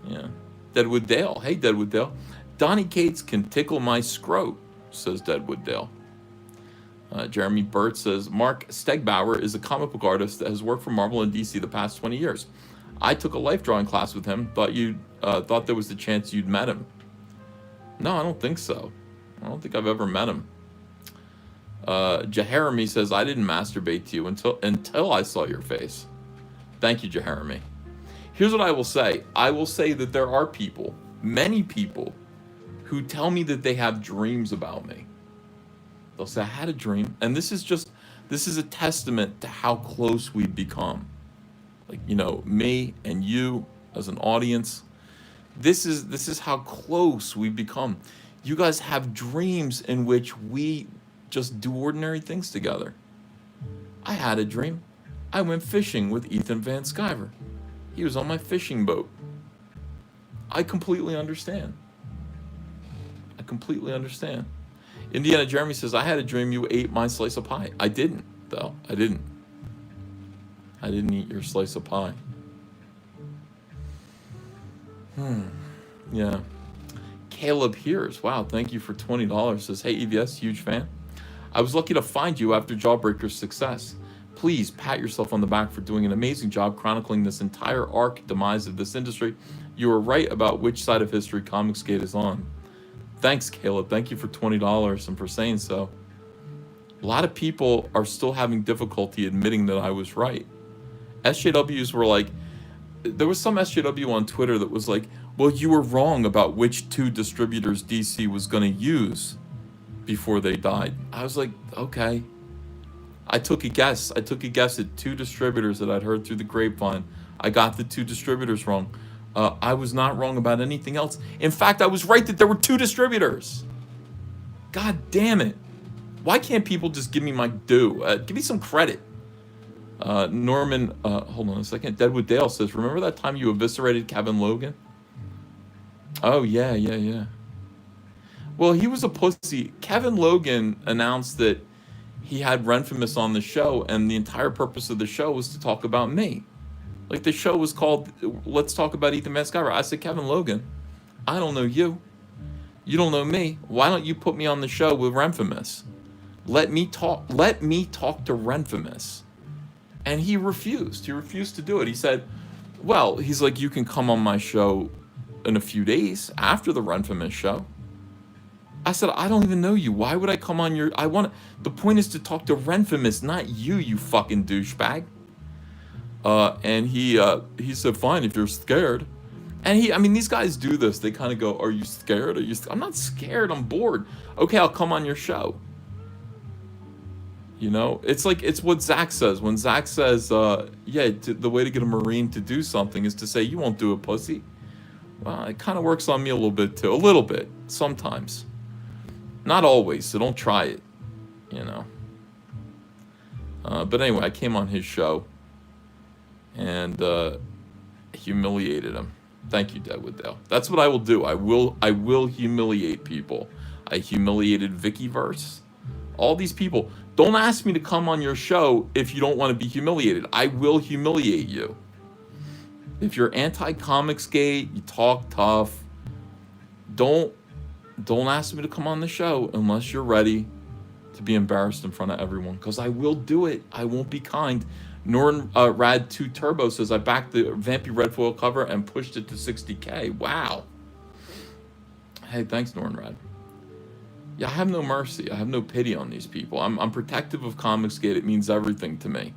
Yeah. Deadwood Dale. Hey, Deadwood Dale. Donny Cates can tickle my scrote, says Deadwood Dale. Jeremy Burt says, Mark Stegbauer is a comic book artist that has worked for Marvel and DC the past 20 years. I took a life drawing class with him. Thought there was the chance you'd met him. No, I don't think so. I don't think I've ever met him. Jaheremy says, I didn't masturbate to you until I saw your face. Thank you, Jaheremy. Here's what I will say. I will say that there are people, many people, who tell me that they have dreams about me. They'll say, I had a dream. And this is a testament to how close we've become. Like, you know, me and you as an audience. This is how close we've become. You guys have dreams in which we just do ordinary things together. I had a dream. I went fishing with Ethan Van Sciver. He was on my fishing boat. I completely understand. Indiana Jeremy says, I had a dream you ate my slice of pie. I didn't, though. I didn't eat your slice of pie. Yeah. Caleb Hears, wow, thank you for $20. Says, hey, EVS, huge fan. I was lucky to find you after Jawbreaker's success. Please pat yourself on the back for doing an amazing job chronicling this entire arc demise of this industry. You were right about which side of history Comicsgate is on. Thanks, Caleb. Thank you for $20 and for saying so. A lot of people are still having difficulty admitting that I was right. SJWs were like, there was some SJW on Twitter that was like, well, you were wrong about which two distributors DC was going to use before they died. I was like, okay. I took a guess. at two distributors that I'd heard through the grapevine. I got the two distributors wrong. I was not wrong about anything else. In fact, I was right that there were two distributors. God damn it. Why can't people just give me my due? Give me some credit. Norman, hold on a second. Deadwood Dale says, remember that time you eviscerated Kevin Logan? Oh, yeah. Well, he was a pussy. Kevin Logan announced that he had Renfamous on the show, and the entire purpose of the show was to talk about me. Like, the show was called, Let's Talk About Ethan Van Sciver. I said, Kevin Logan, I don't know you. You don't know me. Why don't you put me on the show with Renfamous? Let me talk to Renfamous. And he refused. He refused to do it. He said, well, he's like, you can come on my show in a few days after the Renfamous show. I said, I don't even know you. Why would I come on your... The point is to talk to Renfamous, not you, you fucking douchebag. And he said, fine, if you're scared. And these guys do this. They kind of go, are you scared? I'm not scared. I'm bored. Okay, I'll come on your show. You know, it's what Zach says. When Zach says, the way to get a Marine to do something is to say, you won't do it, pussy. Well, it kind of works on me a little bit, too. A little bit, sometimes. Not always, so don't try it, you know. But anyway, I came on his show and humiliated him. Thank you, Deadwood Dale. That's what I will do. I will humiliate people. I humiliated Vickyverse. All these people. Don't ask me to come on your show if you don't want to be humiliated. I will humiliate you. If you're anti-Comicsgate, you talk tough, don't ask me to come on the show unless you're ready to be embarrassed in front of everyone, because I will do it. I won't be kind. Norn Rad 2 Turbo says, I backed the Vampy Red foil cover and pushed it to 60K. Wow. Hey, thanks, Norn Rad. Yeah, I have no mercy. I have no pity on these people. I'm protective of Comicsgate. It means everything to me.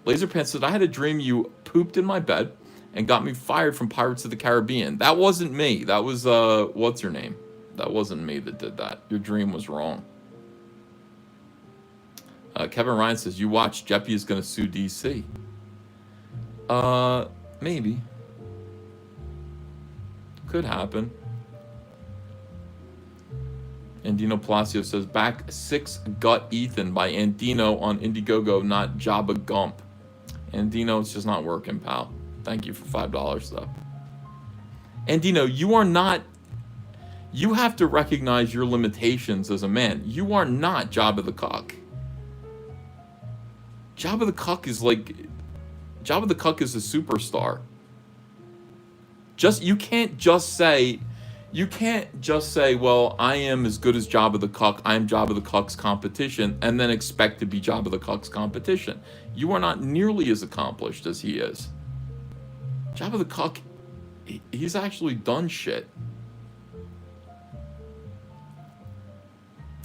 Laserpants said, I had a dream you pooped in my bed and got me fired from Pirates of the Caribbean. That wasn't me. That was, what's her name? That wasn't me that did that. Your dream was wrong. Kevin Ryan says, you watch, Jeppy is going to sue DC. Maybe. Could happen. Andino Palacio says, back 6 Gut Ethan by Andino on Indiegogo, not Jabba Gump. Andino, it's just not working, pal. Thank you for $5, though. Andino, You have to recognize your limitations as a man. You are not Jabba the Cuck. Jabba the Cuck is a superstar. You can't just say, well, I am as good as Jabba the Cuck, I am Jabba the Cuck's competition, and then expect to be Jabba the Cuck's competition. You are not nearly as accomplished as he is. Jabba the Cuck, he's actually done shit.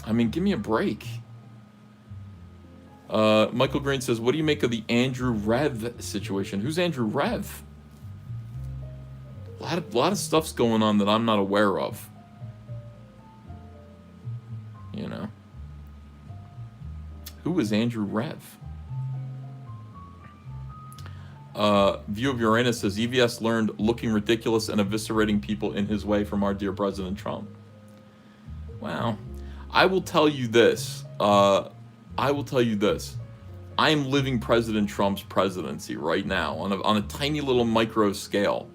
I mean, give me a break. Michael Green says, what do you make of the Andrew Rev situation? Who's Andrew Rev? A lot of stuff's going on that I'm not aware of. You know. Who is Andrew Rev? View of Uranus says, EVS learned looking ridiculous and eviscerating people in his way from our dear President Trump. Wow. I will tell you this. I am living President Trump's presidency right now on a tiny little micro scale.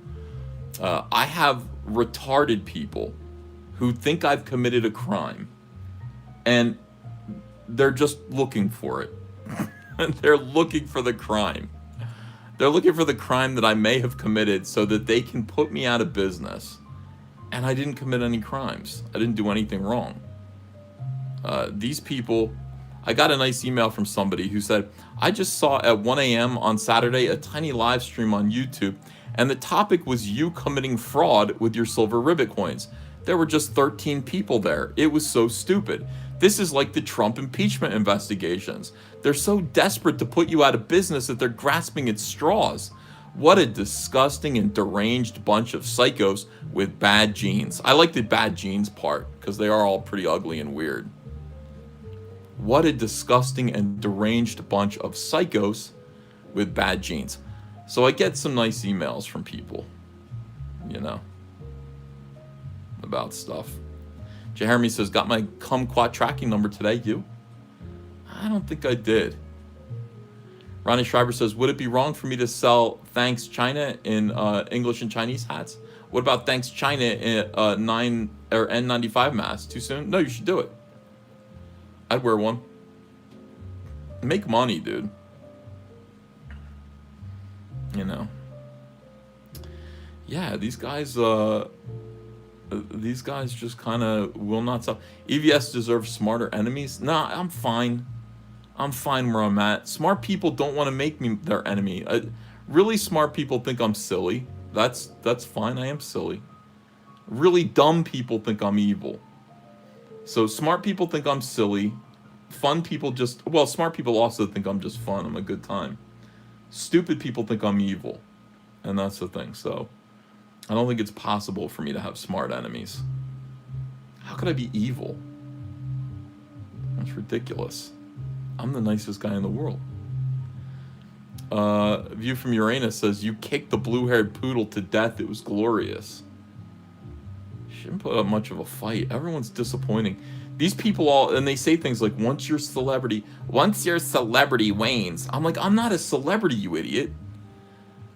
I have retarded people who think I've committed a crime, and they're just looking for it. They're looking for the crime. They're looking for the crime that I may have committed so that they can put me out of business. And I didn't commit any crimes. I didn't do anything wrong. These people... I got a nice email from somebody who said, I just saw at 1 a.m. on Saturday a tiny live stream on YouTube, and the topic was you committing fraud with your silver ribbit coins. There were just 13 people there. It was so stupid. This is like the Trump impeachment investigations. They're so desperate to put you out of business that they're grasping at straws. What a disgusting and deranged bunch of psychos with bad genes. I like the bad genes part, because they are all pretty ugly and weird. What a disgusting and deranged bunch of psychos with bad genes. So I get some nice emails from people, you know, about stuff. Jeremy says, got my kumquat tracking number today, you? I don't think I did. Ronnie Schreiber says, would it be wrong for me to sell Thanks China in English and Chinese hats? What about Thanks China in N95 masks? Too soon? No, you should do it. I'd wear one. Make money, dude. You know. Yeah, these guys just kind of will not stop. EVS deserves smarter enemies. Nah, I'm fine. I'm fine where I'm at. Smart people don't want to make me their enemy. Really smart people think I'm silly. That's fine. I am silly. Really dumb people think I'm evil. So smart people think I'm silly. Fun people smart people also think I'm just fun. I'm a good time. Stupid people think I'm evil. And that's the thing. So I don't think it's possible for me to have smart enemies. How could I be evil? That's ridiculous. I'm the nicest guy in the world. View from Uranus says, you kicked the blue-haired poodle to death. It was glorious. Shouldn't put up much of a fight. Everyone's disappointing. These people all, and they say things like, once your celebrity wanes. I'm like, I'm not a celebrity, you idiot.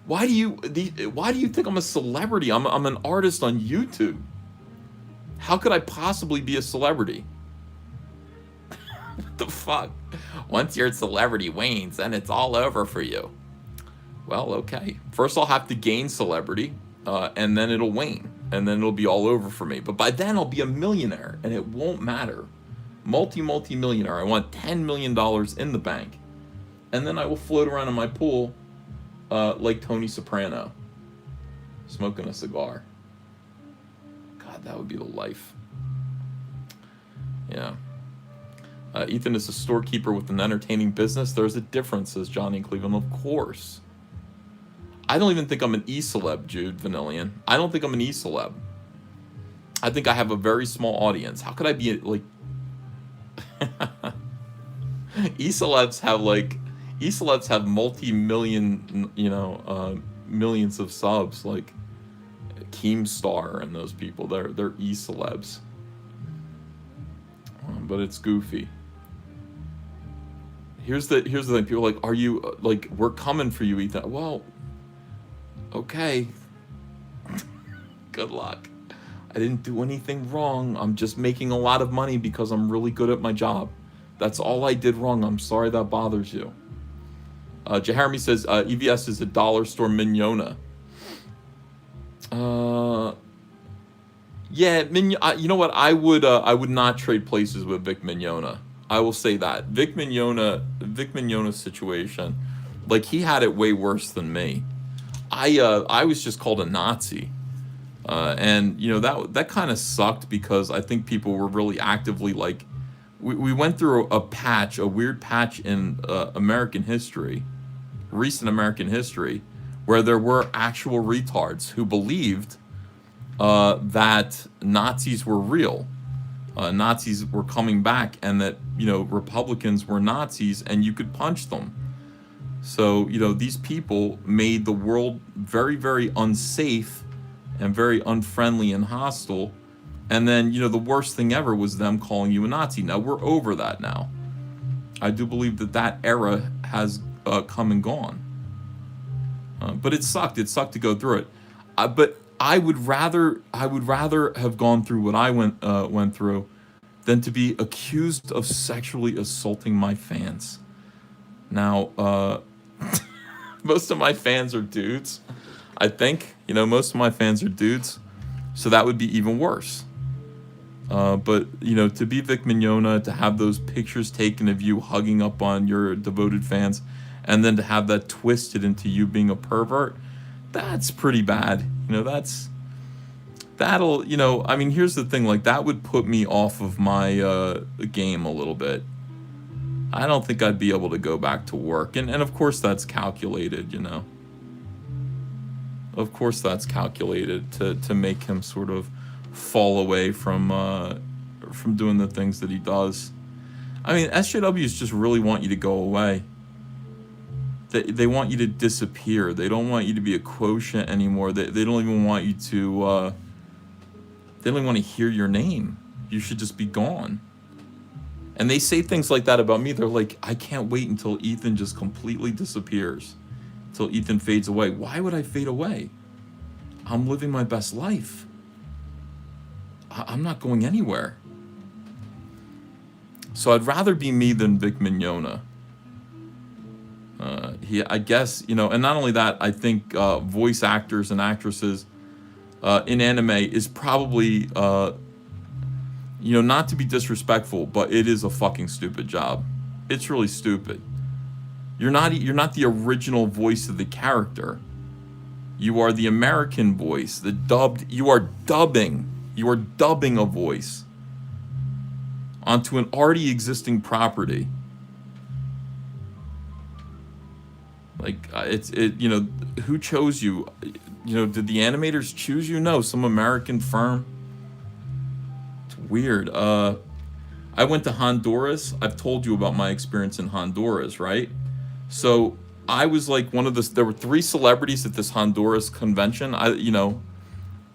Why do you think I'm a celebrity? I'm an artist on YouTube. How could I possibly be a celebrity? What the fuck? Once your celebrity wanes, then it's all over for you. Well, okay. First I'll have to gain celebrity, and then it'll wane. And then it'll be all over for me. But by then I'll be a millionaire, and it won't matter. Multi-millionaire. I want $10 million in the bank. And then I will float around in my pool like Tony Soprano, smoking a cigar. God, that would be the life. Yeah. Ethan is a storekeeper with an entertaining business. There's a difference, says Johnny in Cleveland. Of course. I don't even think I'm an e-celeb, Jude Vanillian. I don't think I'm an e-celeb. I think I have a very small audience. How could I be like... E-celebs have multi-million, millions of subs, like Keemstar and those people. They're e-celebs. But it's goofy. Here's the thing. People are like, are you, like, we're coming for you, Ethan. Well, okay. Good luck. I didn't do anything wrong. I'm just making a lot of money because I'm really good at my job. That's all I did wrong. I'm sorry that bothers you. Jaharmi says EVS is a dollar store Mignona. Yeah, you know what? I would not trade places with Vic Mignogna. I will say that Vic Mignogna's situation, like, he had it way worse than me. I was just called a Nazi, and you know that kind of sucked because I think people were really actively like, we went through a weird patch in American history, recent American history, where there were actual retards who believed that Nazis were real. Nazis were coming back, and that, you know, Republicans were Nazis and you could punch them. So, you know, these people made the world very, very unsafe and very unfriendly and hostile. And then, you know, the worst thing ever was them calling you a Nazi. Now, we're over that now. I do believe that era has come and gone. But it sucked. It sucked to go through it. But I would rather have gone through what I went through than to be accused of sexually assaulting my fans. Now, most of my fans are dudes. I think, you know, most of my fans are dudes, so that would be even worse. But, you know, to be Vic Mignogna, to have those pictures taken of you hugging up on your devoted fans, and then to have that twisted into you being a pervert, that's pretty bad. You know, that'll, you know, I mean, here's the thing, like, that would put me off of my game a little bit. I don't think I'd be able to go back to work. And of course that's calculated, you know. Of course that's calculated to make him sort of fall away from doing the things that he does. I mean, SJWs just really want you to go away. They want you to disappear. They don't want you to be a quotient anymore. They don't even want you to, they don't even want to hear your name. You should just be gone. And they say things like that about me. They're like, I can't wait until Ethan just completely disappears. Until Ethan fades away. Why would I fade away? I'm living my best life. I'm not going anywhere. So I'd rather be me than Vic Mignogna. I guess, you know, and not only that, I think voice actors and actresses in anime is probably, you know, not to be disrespectful, but it is a fucking stupid job. It's really stupid. You're not the original voice of the character. You are the American voice, the dubbed. You are dubbing a voice onto an already existing property. Like, you know, who chose you? You know, did the animators choose you? No, some American firm. It's weird. I went to Honduras. I've told you about my experience in Honduras, right? So I was like there were 3 celebrities at this Honduras convention. I think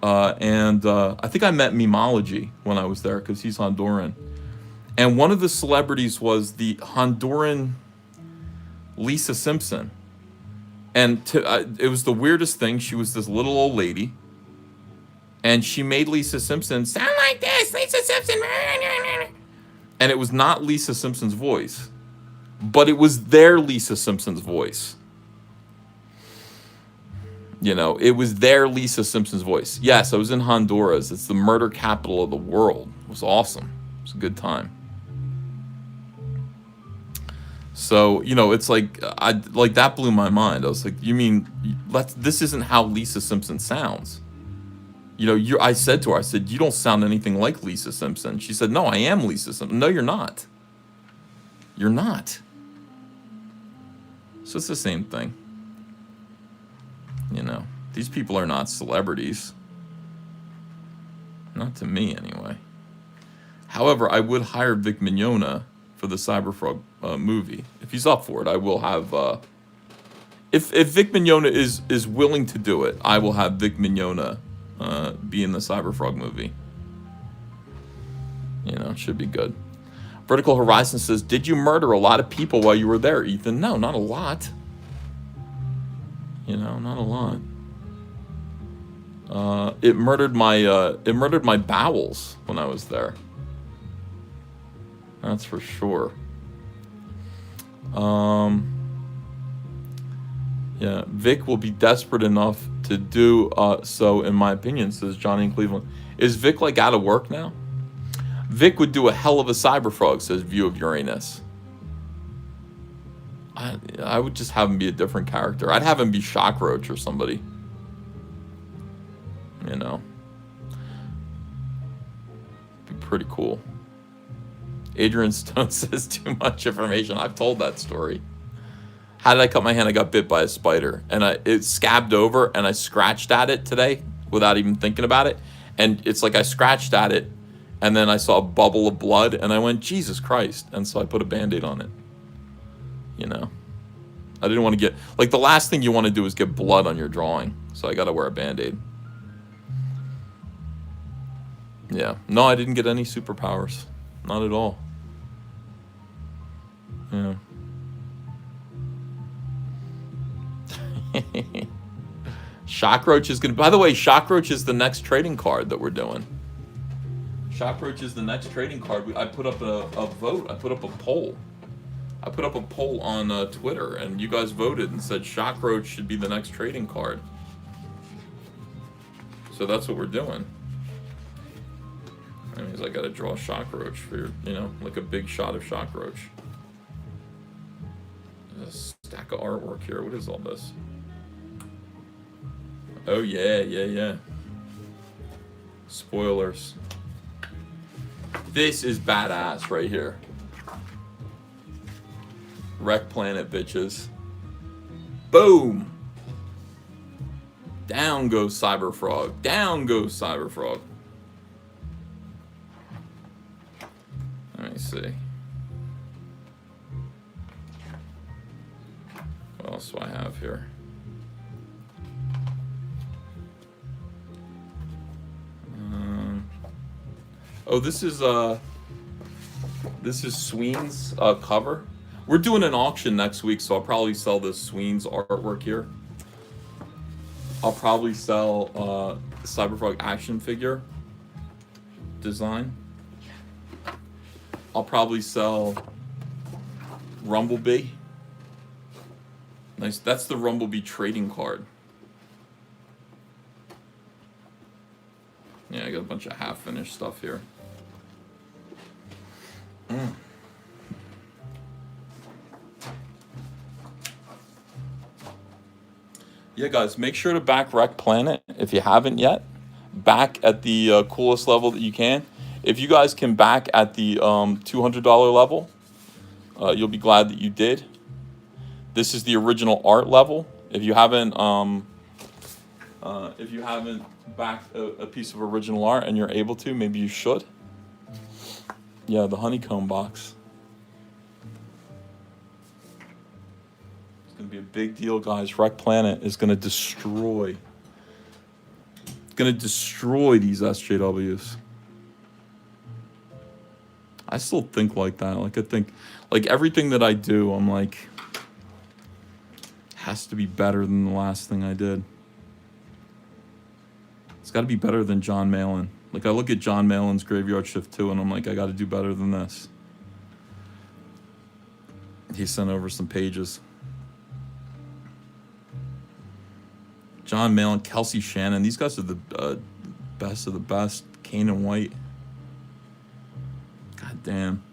I met Mimology when I was there because he's Honduran. And one of the celebrities was the Honduran Lisa Simpson. And it was the weirdest thing. She was this little old lady. And she made Lisa Simpson sound like this, Lisa Simpson. And it was not Lisa Simpson's voice. But it was their Lisa Simpson's voice. You know, it was their Lisa Simpson's voice. Yes, I was in Honduras. It's the murder capital of the world. It was awesome. It was a good time. So, you know, it's like, that blew my mind. I was like, you mean, this isn't how Lisa Simpson sounds. You know, I said to her, you don't sound anything like Lisa Simpson. She said, no, I am Lisa Simpson. No, you're not. You're not. So it's the same thing. You know, these people are not celebrities. Not to me, anyway. However, I would hire Vic Mignogna for the Cyberfrog movie. If he's up for it, I will have... If Vic Mignogna is willing to do it, I will have Vic Mignogna be in the Cyberfrog movie. You know, it should be good. Vertical Horizon says, did you murder a lot of people while you were there, Ethan? No, not a lot. You know, not a lot. It murdered my bowels when I was there. That's for sure. Yeah, Vic will be desperate enough to do so, in my opinion, says Johnny in Cleveland. Is Vic like out of work now? Vic would do a hell of a cyberfrog, says View of Uranus. I would just have him be a different character. I'd have him be Shockroach or somebody. You know. Be pretty cool. Adrian Stone says too much information. I've told that story. How did I cut my hand? I got bit by a spider. And it scabbed over, and I scratched at it today without even thinking about it. And it's like I scratched at it, and then I saw a bubble of blood, and I went, Jesus Christ. And so I put a Band-Aid on it. You know. I didn't want to get... Like, the last thing you want to do is get blood on your drawing. So I got to wear a Band-Aid. Yeah. No, I didn't get any superpowers. Not at all. Yeah. Shockroach is going to... By the way, Shockroach is the next trading card that we're doing. Shockroach is the next trading card. I put up a vote. I put up a poll. I put up a poll on Twitter, and you guys voted and said Shockroach should be the next trading card. So that's what we're doing. That means I got to draw a Shockroach for your, you know, like a big shot of Shockroach. There's a stack of artwork here. What is all this? Oh, yeah. Spoilers. This is badass right here. Wreck Planet, bitches. Boom! Down goes Cyberfrog. Down goes Cyberfrog. Let me see. What else do I have here? Oh, this is Sween's cover. We're doing an auction next week, so I'll probably sell this Sween's artwork here. I'll probably sell the Cyberfrog action figure design. I'll probably sell Rumblebee. Nice. That's the Rumblebee trading card. Yeah, I got a bunch of half-finished stuff here. Yeah, guys, make sure to back Wreck Planet if you haven't yet. Back at the coolest level that you can. If you guys can back at the $200 level, you'll be glad that you did. This is the original art level. If you haven't backed a piece of original art and you're able to, maybe you should. Yeah, the honeycomb box. It's going to be a big deal, guys. Wreck Planet is going to destroy. It's going to destroy these SJWs. I still think like that. Like, I think, like, everything that I do, I'm like, has to be better than the last thing I did. It's got to be better than John Malin. Like, I look at John Malin's Graveyard Shift 2, and I'm like, I got to do better than this. He sent over some pages. John Malin, Kelsey Shannon. These guys are the best of the best. Kane and White. God damn.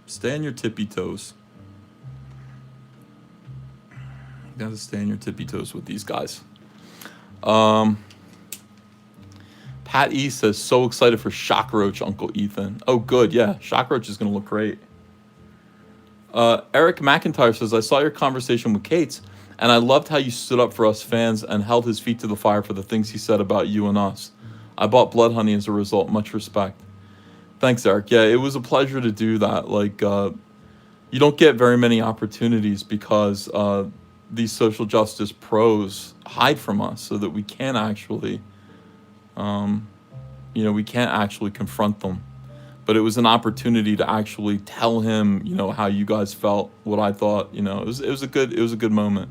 Stay on your tippy toes. You gotta stay on your tippy toes with these guys. Pat E says, so excited for Shockroach, Uncle Ethan. Oh, good. Yeah, Shockroach is going to look great. Eric McIntyre says, I saw your conversation with Cates, and I loved how you stood up for us fans and held his feet to the fire for the things he said about you and us. I bought Blood Honey as a result. Much respect. Thanks, Eric. Yeah, it was a pleasure to do that. Like, you don't get very many opportunities because these social justice pros hide from us so that we can't actually... we can't actually confront them. But it was an opportunity to actually tell him, how you guys felt, what I thought. It was a good moment.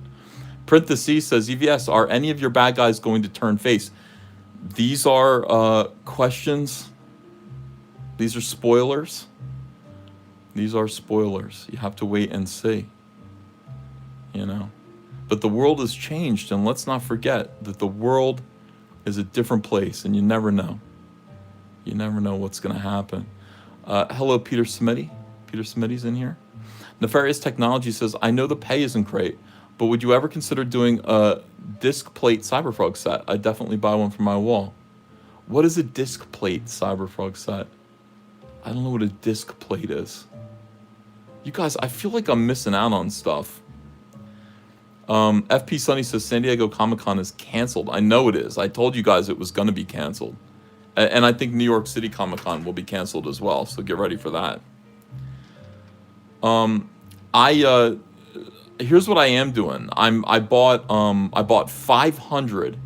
Print the C says, EVS, are any of your bad guys going to turn face? These are questions. These are spoilers. These are spoilers. You have to wait and see. You know. But the world has changed, and let's not forget that the world is a different place, and you never know. You never know what's going to happen. Hello, Peter Smitty. Peter Smitty's in here. Nefarious Technology says, I know the pay isn't great, but would you ever consider doing a disc plate Cyberfrog set? I'd definitely buy one for my wall. What is a disc plate Cyberfrog set? I don't know what a disc plate is. You guys, I feel like I'm missing out on stuff. FP Sunny says San Diego Comic-Con is canceled. I know it is. I told you guys it was going to be canceled. And I think New York City Comic-Con will be canceled as well, so get ready for that. Here's what I am doing. I bought 500.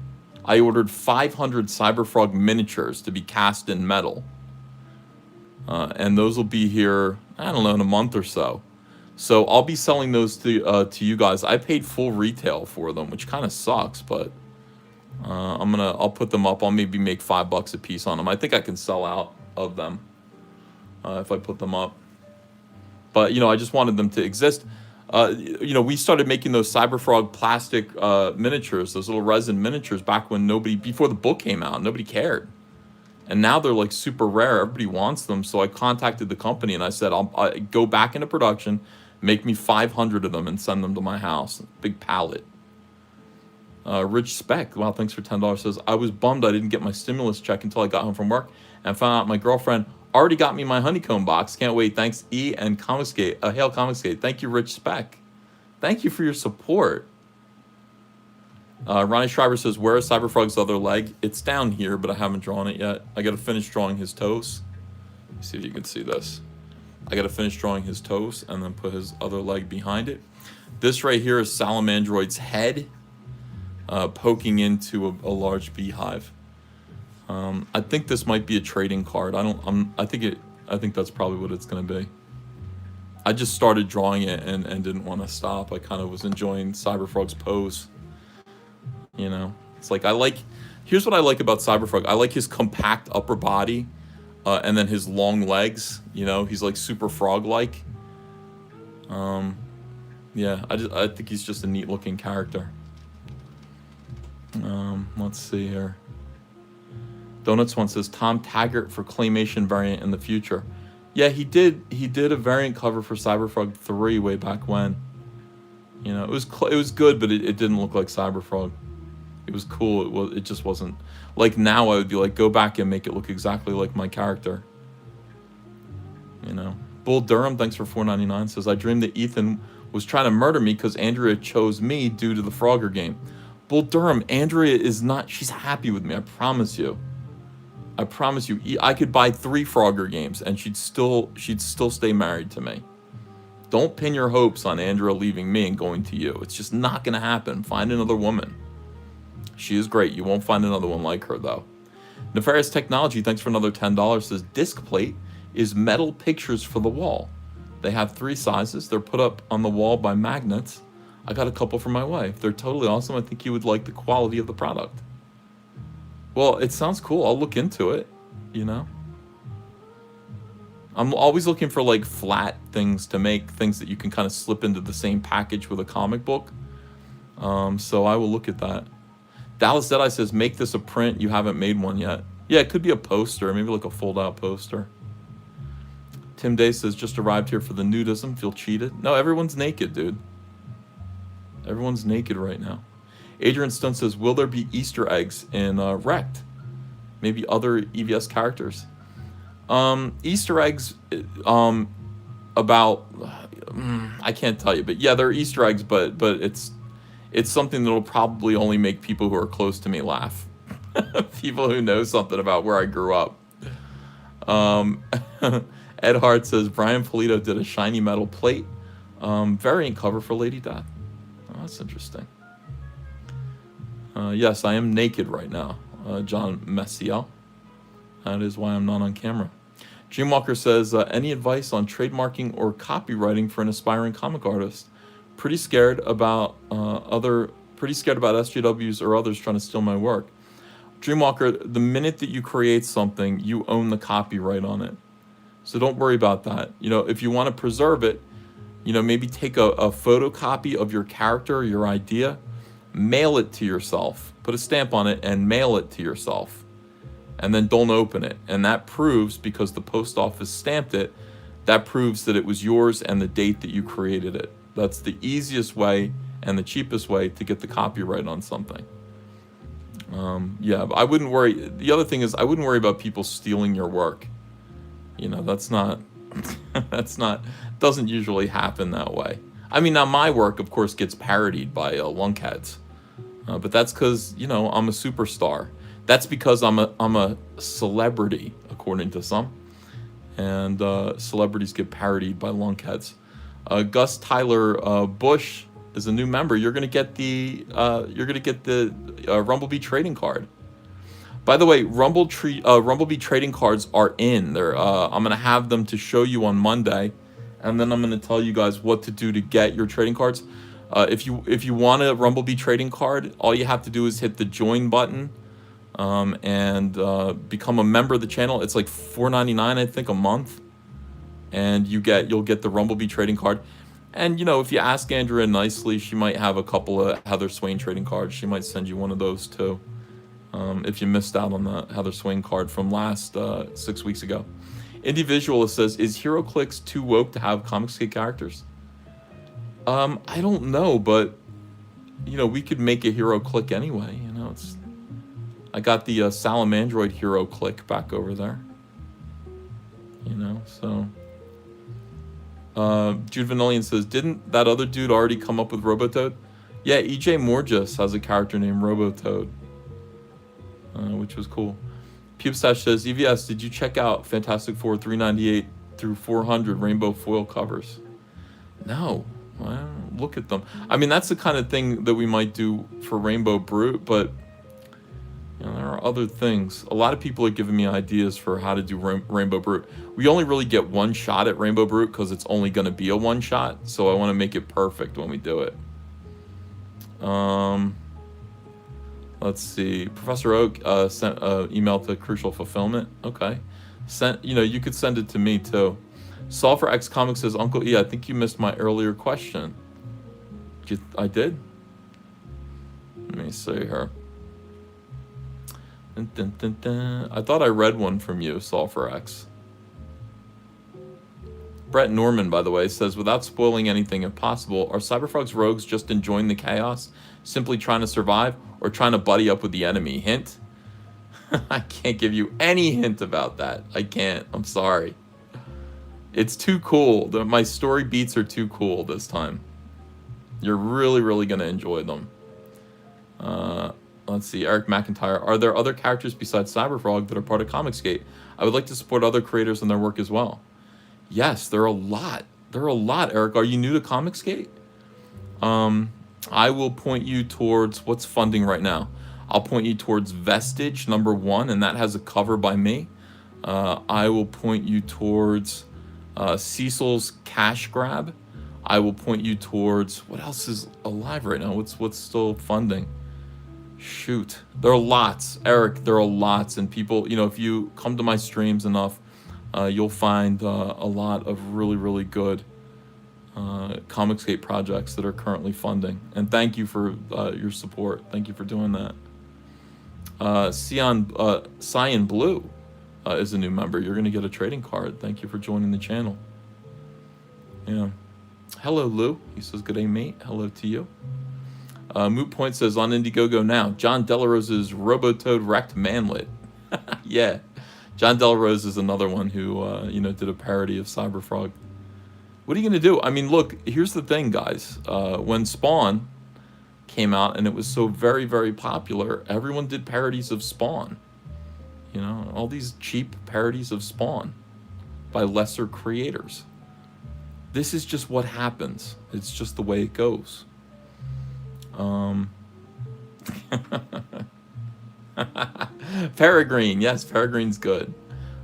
I ordered 500 Cyberfrog miniatures to be cast in metal. And those will be here, I don't know, in a month or so. So I'll be selling those to you guys. I paid full retail for them, which kind of sucks, but I'll put them up. I'll maybe make $5 a piece on them. I think I can sell out of them if I put them up. But I just wanted them to exist. We started making those Cyberfrog plastic miniatures, those little resin miniatures, back when before the book came out, nobody cared. And now they're like super rare. Everybody wants them. So I contacted the company and I said, I'll go back into production, make me 500 of them and send them to my house. Big pallet. Rich Speck, wow, thanks for $10, says, I was bummed I didn't get my stimulus check until I got home from work and found out my girlfriend already got me my honeycomb box. Can't wait. Thanks, E and Comicsgate. Hail Comicsgate. Thank you, Rich Speck. Thank you for your support. Ronnie Schreiber says, where is Cyberfrog's other leg? It's down here, but I haven't drawn it yet. I got to finish drawing his toes. Let me see if you can see this. I got to finish drawing his toes and then put his other leg behind it. This right here is Salamandroid's head poking into a large beehive. I think this might be a trading card. I think that's probably what it's going to be. I just started drawing it and didn't want to stop. I kind of was enjoying Cyberfrog's pose. It's like here's what I like about Cyberfrog. I like his compact upper body and then his long legs. He's like super frog-like. Yeah, I think he's just a neat looking character. Let's see here. Donuts one says Tom Taggart for claymation variant in the future. Yeah, he did a variant cover for Cyberfrog 3 way back when. It was good, but it didn't look like Cyberfrog. It was cool. It just wasn't like now. I would be like, go back and make it look exactly like my character. Bull Durham, thanks for $4.99, says I dreamed that Ethan was trying to murder me because Andrea chose me due to the Frogger game. Bull Durham, Andrea is not. She's happy with me. I promise you. I could buy 3 Frogger games and she'd still stay married to me. Don't pin your hopes on Andrea leaving me and going to you. It's just not gonna happen. Find another woman. She is great. You won't find another one like her, though. Nefarious Technology, thanks for another $10, says disc plate is metal pictures for the wall. They have 3 sizes. They're put up on the wall by magnets. I got a couple for my wife. They're totally awesome. I think you would like the quality of the product. Well, it sounds cool. I'll look into it, I'm always looking for, like, flat things to make, things that you can kind of slip into the same package with a comic book. So I will look at that. Dallas Deadeye says, make this a print. You haven't made one yet. Yeah, it could be a poster, maybe like a fold-out poster. Tim Day says, just arrived here for the nudism. Feel cheated? No, everyone's naked, dude. Everyone's naked right now. Adrian Stone says, will there be Easter eggs in Wrecked? Maybe other EVS characters. Easter eggs about... I can't tell you, but yeah, there are Easter eggs, but it's something that'll probably only make people who are close to me laugh. People who know something about where I grew up. Ed Hart says, Brian Polito did a shiny metal plate variant cover for Lady Death. Oh, that's interesting. Yes, I am naked right now, John Messiel. That is why I'm not on camera. Dreamwalker says, any advice on trademarking or copywriting for an aspiring comic artist? Pretty scared about SJWs or others trying to steal my work. Dreamwalker, the minute that you create something, you own the copyright on it. So don't worry about that. You know, if you want to preserve it, you know, maybe take a photocopy of your character or your idea, mail it to yourself, put a stamp on it and mail it to yourself. And then don't open it. And that proves, because the post office stamped it, that proves that it was yours and the date that you created it. That's the easiest way and the cheapest way to get the copyright on something. Yeah, but I wouldn't worry. The other thing is, I wouldn't worry about people stealing your work. You know, that's not, doesn't usually happen that way. I mean, now my work, of course, gets parodied by lunkheads. But that's because, you know, I'm a superstar. That's because I'm a celebrity, according to some. And celebrities get parodied by lunkheads. Gus Tyler Bush is a new member. You're gonna get the Rumblebee trading card. By the way, Rumblebee trading cards are in. I'm gonna have them to show you on Monday, and then I'm gonna tell you guys what to do to get your trading cards. If you want a Rumblebee trading card, all you have to do is hit the join button, and become a member of the channel. It's like $4.99, I think, a month, and you'll get the Rumblebee trading card. And, you know, if you ask Andrea nicely, she might have a couple of Heather Swain trading cards. She might send you one of those too, if you missed out on the Heather Swain card from last 6 weeks ago. Indie Visualist says, is HeroClix too woke to have Comicsgate characters? I don't know, but, you know, we could make a HeroClick anyway. You know, I got the Salamandroid HeroClick back over there. You know, so... Jude Vanillion says, didn't that other dude already come up with Robotoad? Yeah, EJ Morges has a character named Robotoad, which was cool. Pubestash says, EVS, did you check out Fantastic Four 398 through 400 rainbow foil covers? No. Well, look at them. I mean, that's the kind of thing that we might do for Rainbow Brute, but you know, there are other things. A lot of people are giving me ideas for how to do Rainbow Brute. We only really get one shot at Rainbow Brute because it's only going to be a one shot, so I want to make it perfect when we do it. Let's see. Professor Oak sent an email to Crucial Fulfillment. Okay. You know, you could send it to me too. Solver X Comics says, Uncle E, I think you missed my earlier question. I did? Let me see here. Dun, dun, dun, dun. I thought I read one from you, Solver X. Brett Norman, by the way, says, without spoiling anything if possible, are Cyberfrog's rogues just enjoying the chaos, simply trying to survive, or trying to buddy up with the enemy? Hint? I can't give you any hint about that. I can't. I'm sorry. It's too cool. My story beats are too cool this time. You're really, really going to enjoy them. Let's see. Eric McIntyre. Are there other characters besides Cyberfrog that are part of Comicsgate? I would like to support other creators and their work as well. Yes, there are a lot. There are a lot, Eric. Are you new to Comicsgate? I will point you towards what's funding right now. I'll point you towards Vestige #1, and that has a cover by me. I will point you towards Cecil's Cash Grab. I will point you towards, what else is alive right now? What's still funding? Shoot, there are lots, Eric. There are lots, and people, you know, if you come to my streams enough, you'll find a lot of really, really good Comicsgate projects that are currently funding. And thank you for your support. Thank you for doing that. Cyan Blue is a new member. You're going to get a trading card. Thank you for joining the channel. Yeah. Hello, Lou. He says, good day, mate. Hello to you. Moot Point says, on Indiegogo now, John Delarose's Robotoad Wrecked Manlet. Yeah. John Delarose is another one who, you know, did a parody of Cyberfrog. What are you going to do? I mean, look, here's the thing, guys. When Spawn came out and it was so very, very popular, everyone did parodies of Spawn. You know, all these cheap parodies of Spawn by lesser creators. This is just what happens. It's just the way it goes. Peregrine, yes, Peregrine's good.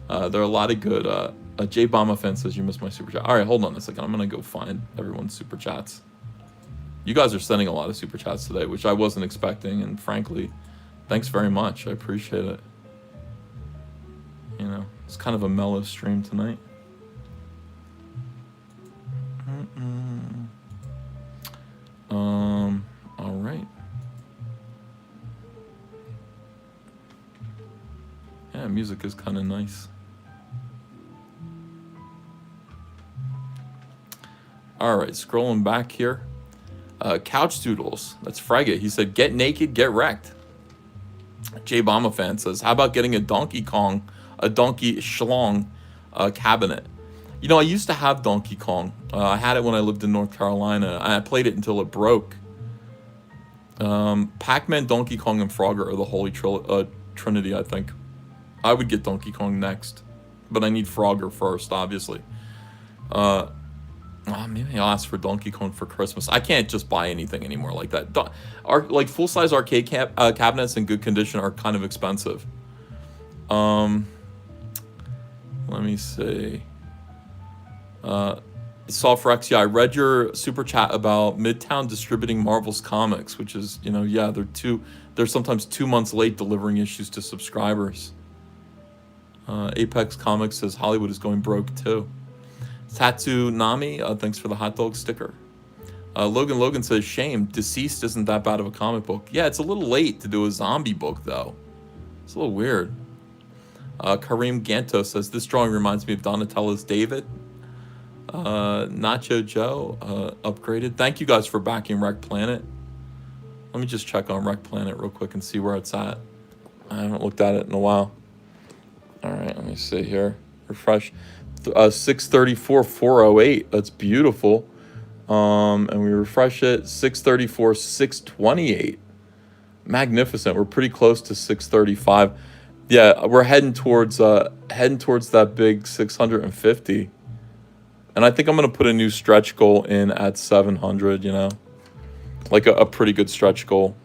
There are a lot of good. J Bomb Fence says you missed my super chat. All right, hold on a second. I'm gonna go find everyone's super chats. You guys are sending a lot of super chats today, which I wasn't expecting, and frankly, Thanks very much. I appreciate it. You know, it's kind of a mellow stream tonight. All right. Yeah, music is kind of nice. All right, scrolling back here. Couch Doodles, that's Frege. He said, get naked, get wrecked. J Bomba fan says, how about getting a Donkey Schlong cabinet? You know, I used to have Donkey Kong. I had it when I lived in North Carolina. I played it until it broke. Pac-Man, Donkey Kong, and Frogger are the holy trinity, I think. I would get Donkey Kong next, but I need Frogger first, obviously. Maybe I'll ask for Donkey Kong for Christmas. I can't just buy anything anymore like that. Like full-size arcade cabinets in good condition are kind of expensive. Let me see. Softrex, yeah, I read your super chat about Midtown distributing Marvel's comics, which is, you know, yeah, they're sometimes 2 months late delivering issues to subscribers. Apex Comics says Hollywood is going broke too. Tattoo Nami, thanks for the hot dog sticker. Logan says, shame, Deceased isn't that bad of a comic book. Yeah, it's a little late to do a zombie book, though. It's a little weird. Kareem Ganto says, this drawing reminds me of Donatello's David. Nacho Joe, upgraded. Thank you guys for backing Wreck Planet. Let me just check on Wreck Planet real quick and see where it's at. I haven't looked at it in a while. All right, let me see here. Refresh. 634 408. That's beautiful. And we refresh it. 634 628. Magnificent. We're pretty close to 635. Yeah, we're heading towards that big 650. And I think I'm gonna put a new stretch goal in at 700. You know, like a pretty good stretch goal.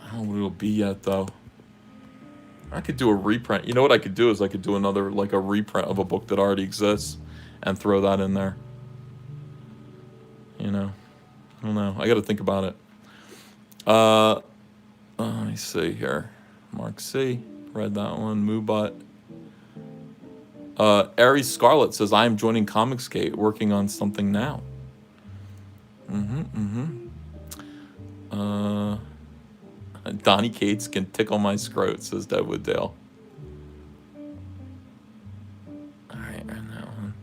I don't know what it'll be yet though. I could do a reprint. You know what I could do is I could do another, like a reprint of a book that already exists and throw that in there. You know, I don't know. I got to think about it. Let me see here. Mark C. Read that one. Moobot. Aries Scarlet says, I am joining Comicsgate, working on something now. Donnie Cates can tickle my scrot, says Deadwood Dale. Alright, read that one.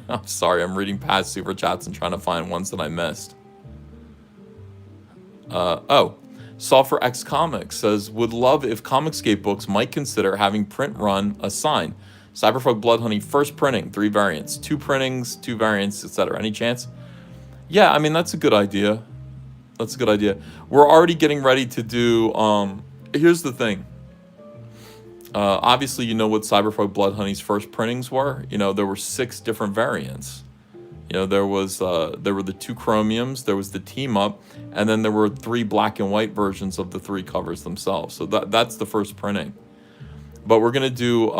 I'm sorry, I'm reading past super chats and trying to find ones that I missed. Sulfur X Comics says, would love if Comicsgate Books might consider having print run a sign. Cyberfolk Blood Honey first printing, 3 variants, 2 printings, 2 variants, etc. Any chance? Yeah, I mean, that's a good idea. That's a good idea. We're already getting ready to do, here's the thing. Obviously, you know what Cyberfolk Blood Honey's first printings were. You know, there were 6 different variants. You know, there were the 2 chromiums, there was the team up, and then there were 3 black and white versions of the 3 covers themselves. So that's the first printing. But we're gonna do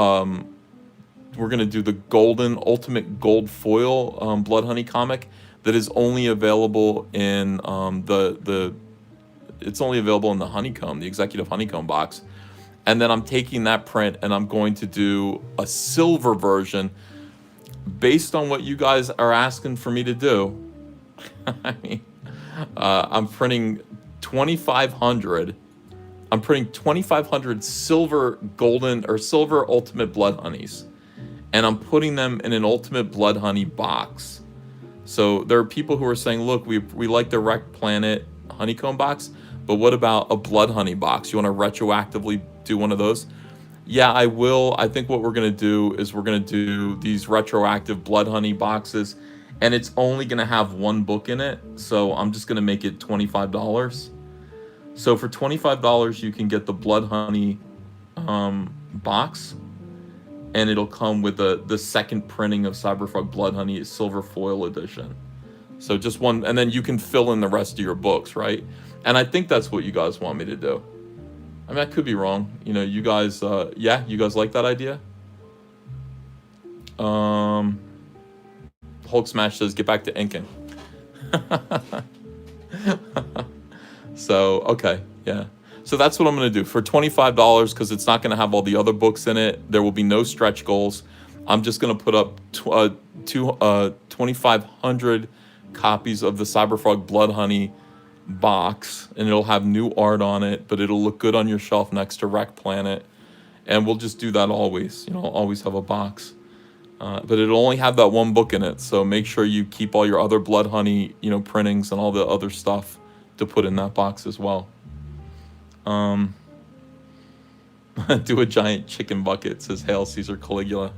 the golden ultimate gold foil Blood Honey comic that is only available in it's only available in the honeycomb, the executive honeycomb box. And then I'm taking that print and I'm going to do a silver version based on what you guys are asking for me to do. I mean, I'm printing 2,500. I'm printing 2,500 silver golden or silver ultimate blood honeys, and I'm putting them in an ultimate blood honey box. So there are people who are saying, look, we like the Wreck Planet honeycomb box, but what about a blood honey box? You want to retroactively do one of those? Yeah, I will. I think what we're going to do is we're going to do these retroactive blood honey boxes, and it's only going to have 1 book in it. So I'm just going to make it $25. So for $25, you can get the blood honey box, and it'll come with the second printing of Cyberfolk Blood Honey Silver Foil Edition. So just one, and then you can fill in the rest of your books, right? And I think that's what you guys want me to do. I mean, I could be wrong. You know, you guys, yeah, you guys like that idea? Hulk Smash says, get back to inking. So, okay, yeah. So that's what I'm going to do. For $25, because it's not going to have all the other books in it, there will be no stretch goals. I'm just going to put up 2,500 copies of the Cyberfrog Blood Honey box, and it'll have new art on it, but it'll look good on your shelf next to Wreck Planet. And we'll just do that always. You know, I'll always have a box. But it'll only have that one book in it, so make sure you keep all your other Blood Honey, you know, printings and all the other stuff to put in that box as well. Do a giant chicken bucket, says Hail Caesar Caligula.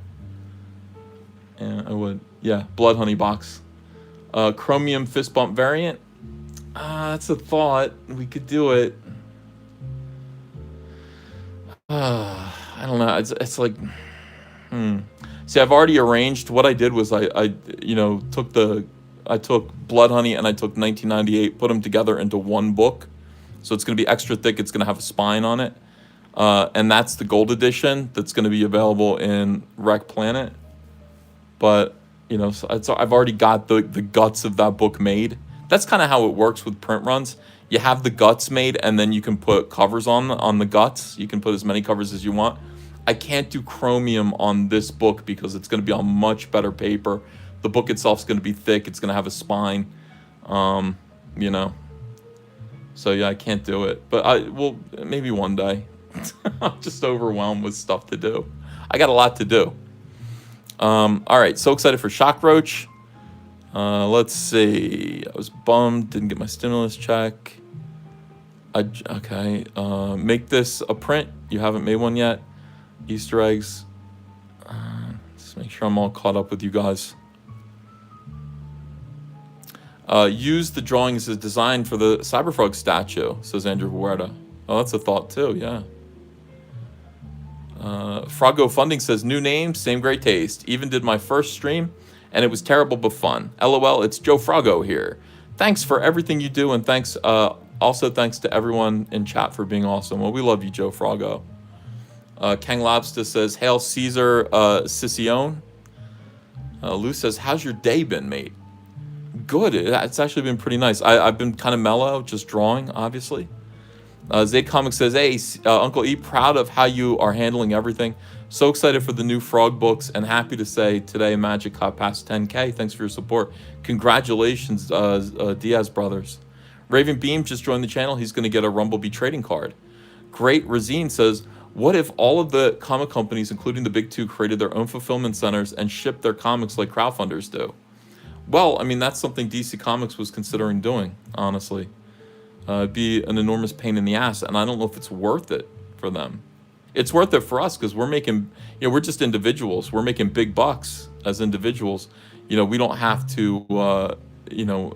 Yeah, I would. Yeah, Blood Honey box. Chromium fist bump variant. That's a thought. We could do it. I don't know. It's like, See, I've already arranged. What I did was I took Blood Honey and I took 1998, put them together into one book. So it's going to be extra thick. It's going to have a spine on it. And that's the gold edition that's going to be available in Wreck Planet. But, you know, so I've already got the guts of that book made. That's kind of how it works with print runs. You have the guts made, and then you can put covers on the guts. You can put as many covers as you want. I can't do chromium on this book because it's going to be on much better paper. The book itself is going to be thick. It's going to have a spine, you know. So, yeah, I can't do it. But maybe one day. I'm just overwhelmed with stuff to do. I got a lot to do. All right, so excited for Shock Roach. Let's see. I was bummed, didn't get my stimulus check. Okay, make this a print. You haven't made one yet. Easter eggs. Just make sure I'm all caught up with you guys. Use the drawings as designed for the Cyberfrog statue, says Andrew Huerta. Oh, that's a thought too, yeah. Froggo Funding says, new name, same great taste. Even did my first stream, and it was terrible but fun. LOL, it's Joe Froggo here. Thanks for everything you do, and thanks also thanks to everyone in chat for being awesome. Well, we love you, Joe Froggo. Kang Lobster says, Hail Caesar Sicione. Lou says, how's your day been, mate? Good. It's actually been pretty nice. I've been kind of mellow, just drawing, obviously. Zay Comics says, hey, Uncle E, proud of how you are handling everything. So excited for the new Frog books, and happy to say today Magic caught past 10K. Thanks for your support. Congratulations, Diaz brothers. Raven Beam just joined the channel. He's going to get a Rumblebee trading card. Great Razine says, what if all of the comic companies, including the big two, created their own fulfillment centers and shipped their comics like crowdfunders do? Well, I mean, that's something DC Comics was considering doing, honestly. It'd be an enormous pain in the ass, and I don't know if it's worth it for them. It's worth it for us because we're making, you know, we're just individuals. We're making big bucks as individuals. You know, we don't have to, you know,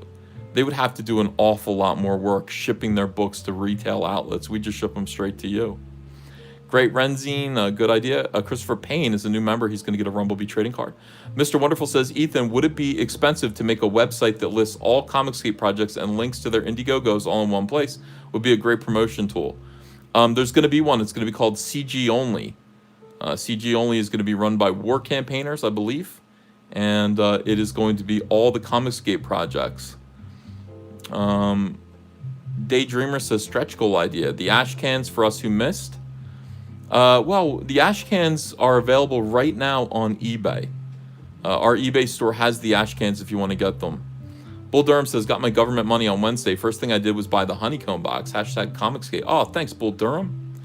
they would have to do an awful lot more work shipping their books to retail outlets. We just ship them straight to you. Great Renzine, good idea. Christopher Payne is a new member. He's going to get a Rumblebee trading card. Mr. Wonderful says, Ethan, would it be expensive to make a website that lists all Comicsgate projects and links to their Indiegogos all in one place? Would be a great promotion tool. There's going to be one. It's going to be called CG Only. CG Only is going to be run by War Campaigners, I believe. And it is going to be all the Comicsgate projects. Daydreamer says, stretch goal idea. The ash cans for us who missed. Well, the ash cans are available right now on eBay. Our eBay store has the ash cans if you want to get them. Bull Durham says, got my government money on Wednesday. First thing I did was buy the honeycomb box. Hashtag Comicsgate. Oh, thanks, Bull Durham.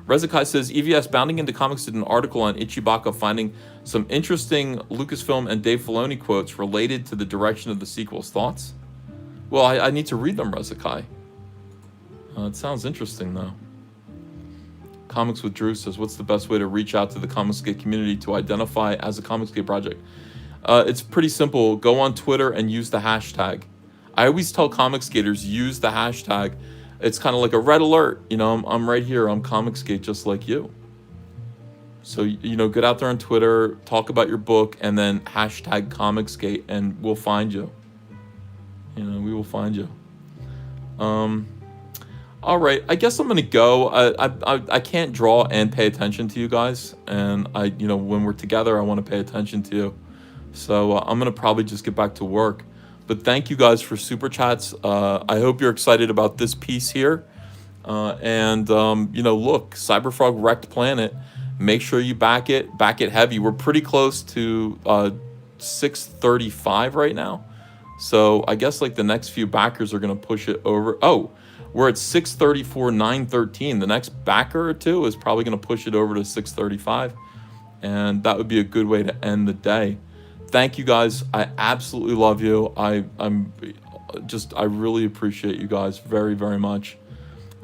Rezakai says, EVS Bounding into Comics did an article on Ichibaka finding some interesting Lucasfilm and Dave Filoni quotes related to the direction of the sequels. Thoughts? Well, I need to read them, Rezakai. It sounds interesting, though. Comics with Drew says, what's the best way to reach out to the Comicsgate community to identify as a Comicsgate project? It's pretty simple. Go on Twitter and use the hashtag. I always tell Comicsgaters, use the hashtag. It's kind of like a red alert. You know, I'm right here. I'm Comicsgate just like you. So, you know, get out there on Twitter, talk about your book, and then hashtag Comicsgate, and we'll find you. You know, we will find you. All right, I guess I'm gonna go. I can't draw and pay attention to you guys, and you know, when we're together, I want to pay attention to you. So I'm gonna probably just get back to work. But thank you guys for super chats. I hope you're excited about this piece here. Look, Cyberfrog wrecked Planet. Make sure you back it heavy. We're pretty close to 635 right now. So I guess like the next few backers are going to push it over. Oh, we're at 634, 913. The next backer or two is probably going to push it over to 635. And that would be a good way to end the day. Thank you guys. I absolutely love you. I really appreciate you guys very, very much.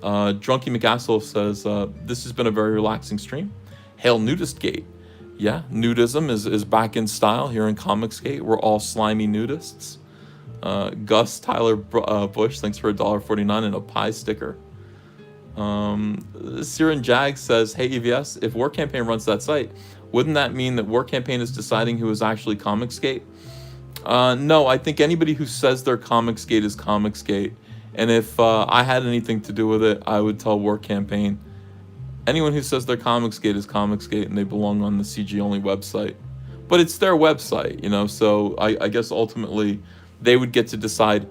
Drunky McAstle says, this has been a very relaxing stream. Hail Nudistgate. Yeah, nudism is back in style here in Comicsgate. We're all slimy nudists. Gus Tyler Bush, thanks for $1.49 and a pie sticker. Siren Jag says, hey EVS, if War Campaign runs that site, wouldn't that mean that War Campaign is deciding who is actually Comicsgate? No, I think anybody who says they're Comicsgate is Comicsgate. And if I had anything to do with it, I would tell War Campaign. Anyone who says they're Comicsgate is Comicsgate and they belong on the CG only website. But it's their website, so I guess ultimately they would get to decide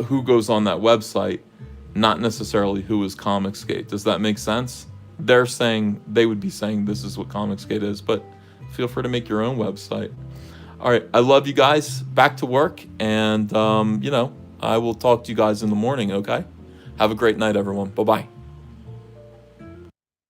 who goes on that website, not necessarily who is Comicsgate. Does that make sense? They would be saying this is what Comicsgate is, but feel free to make your own website. All right, I love you guys. Back to work, and I will talk to you guys in the morning, okay? Have a great night, everyone. Bye-bye.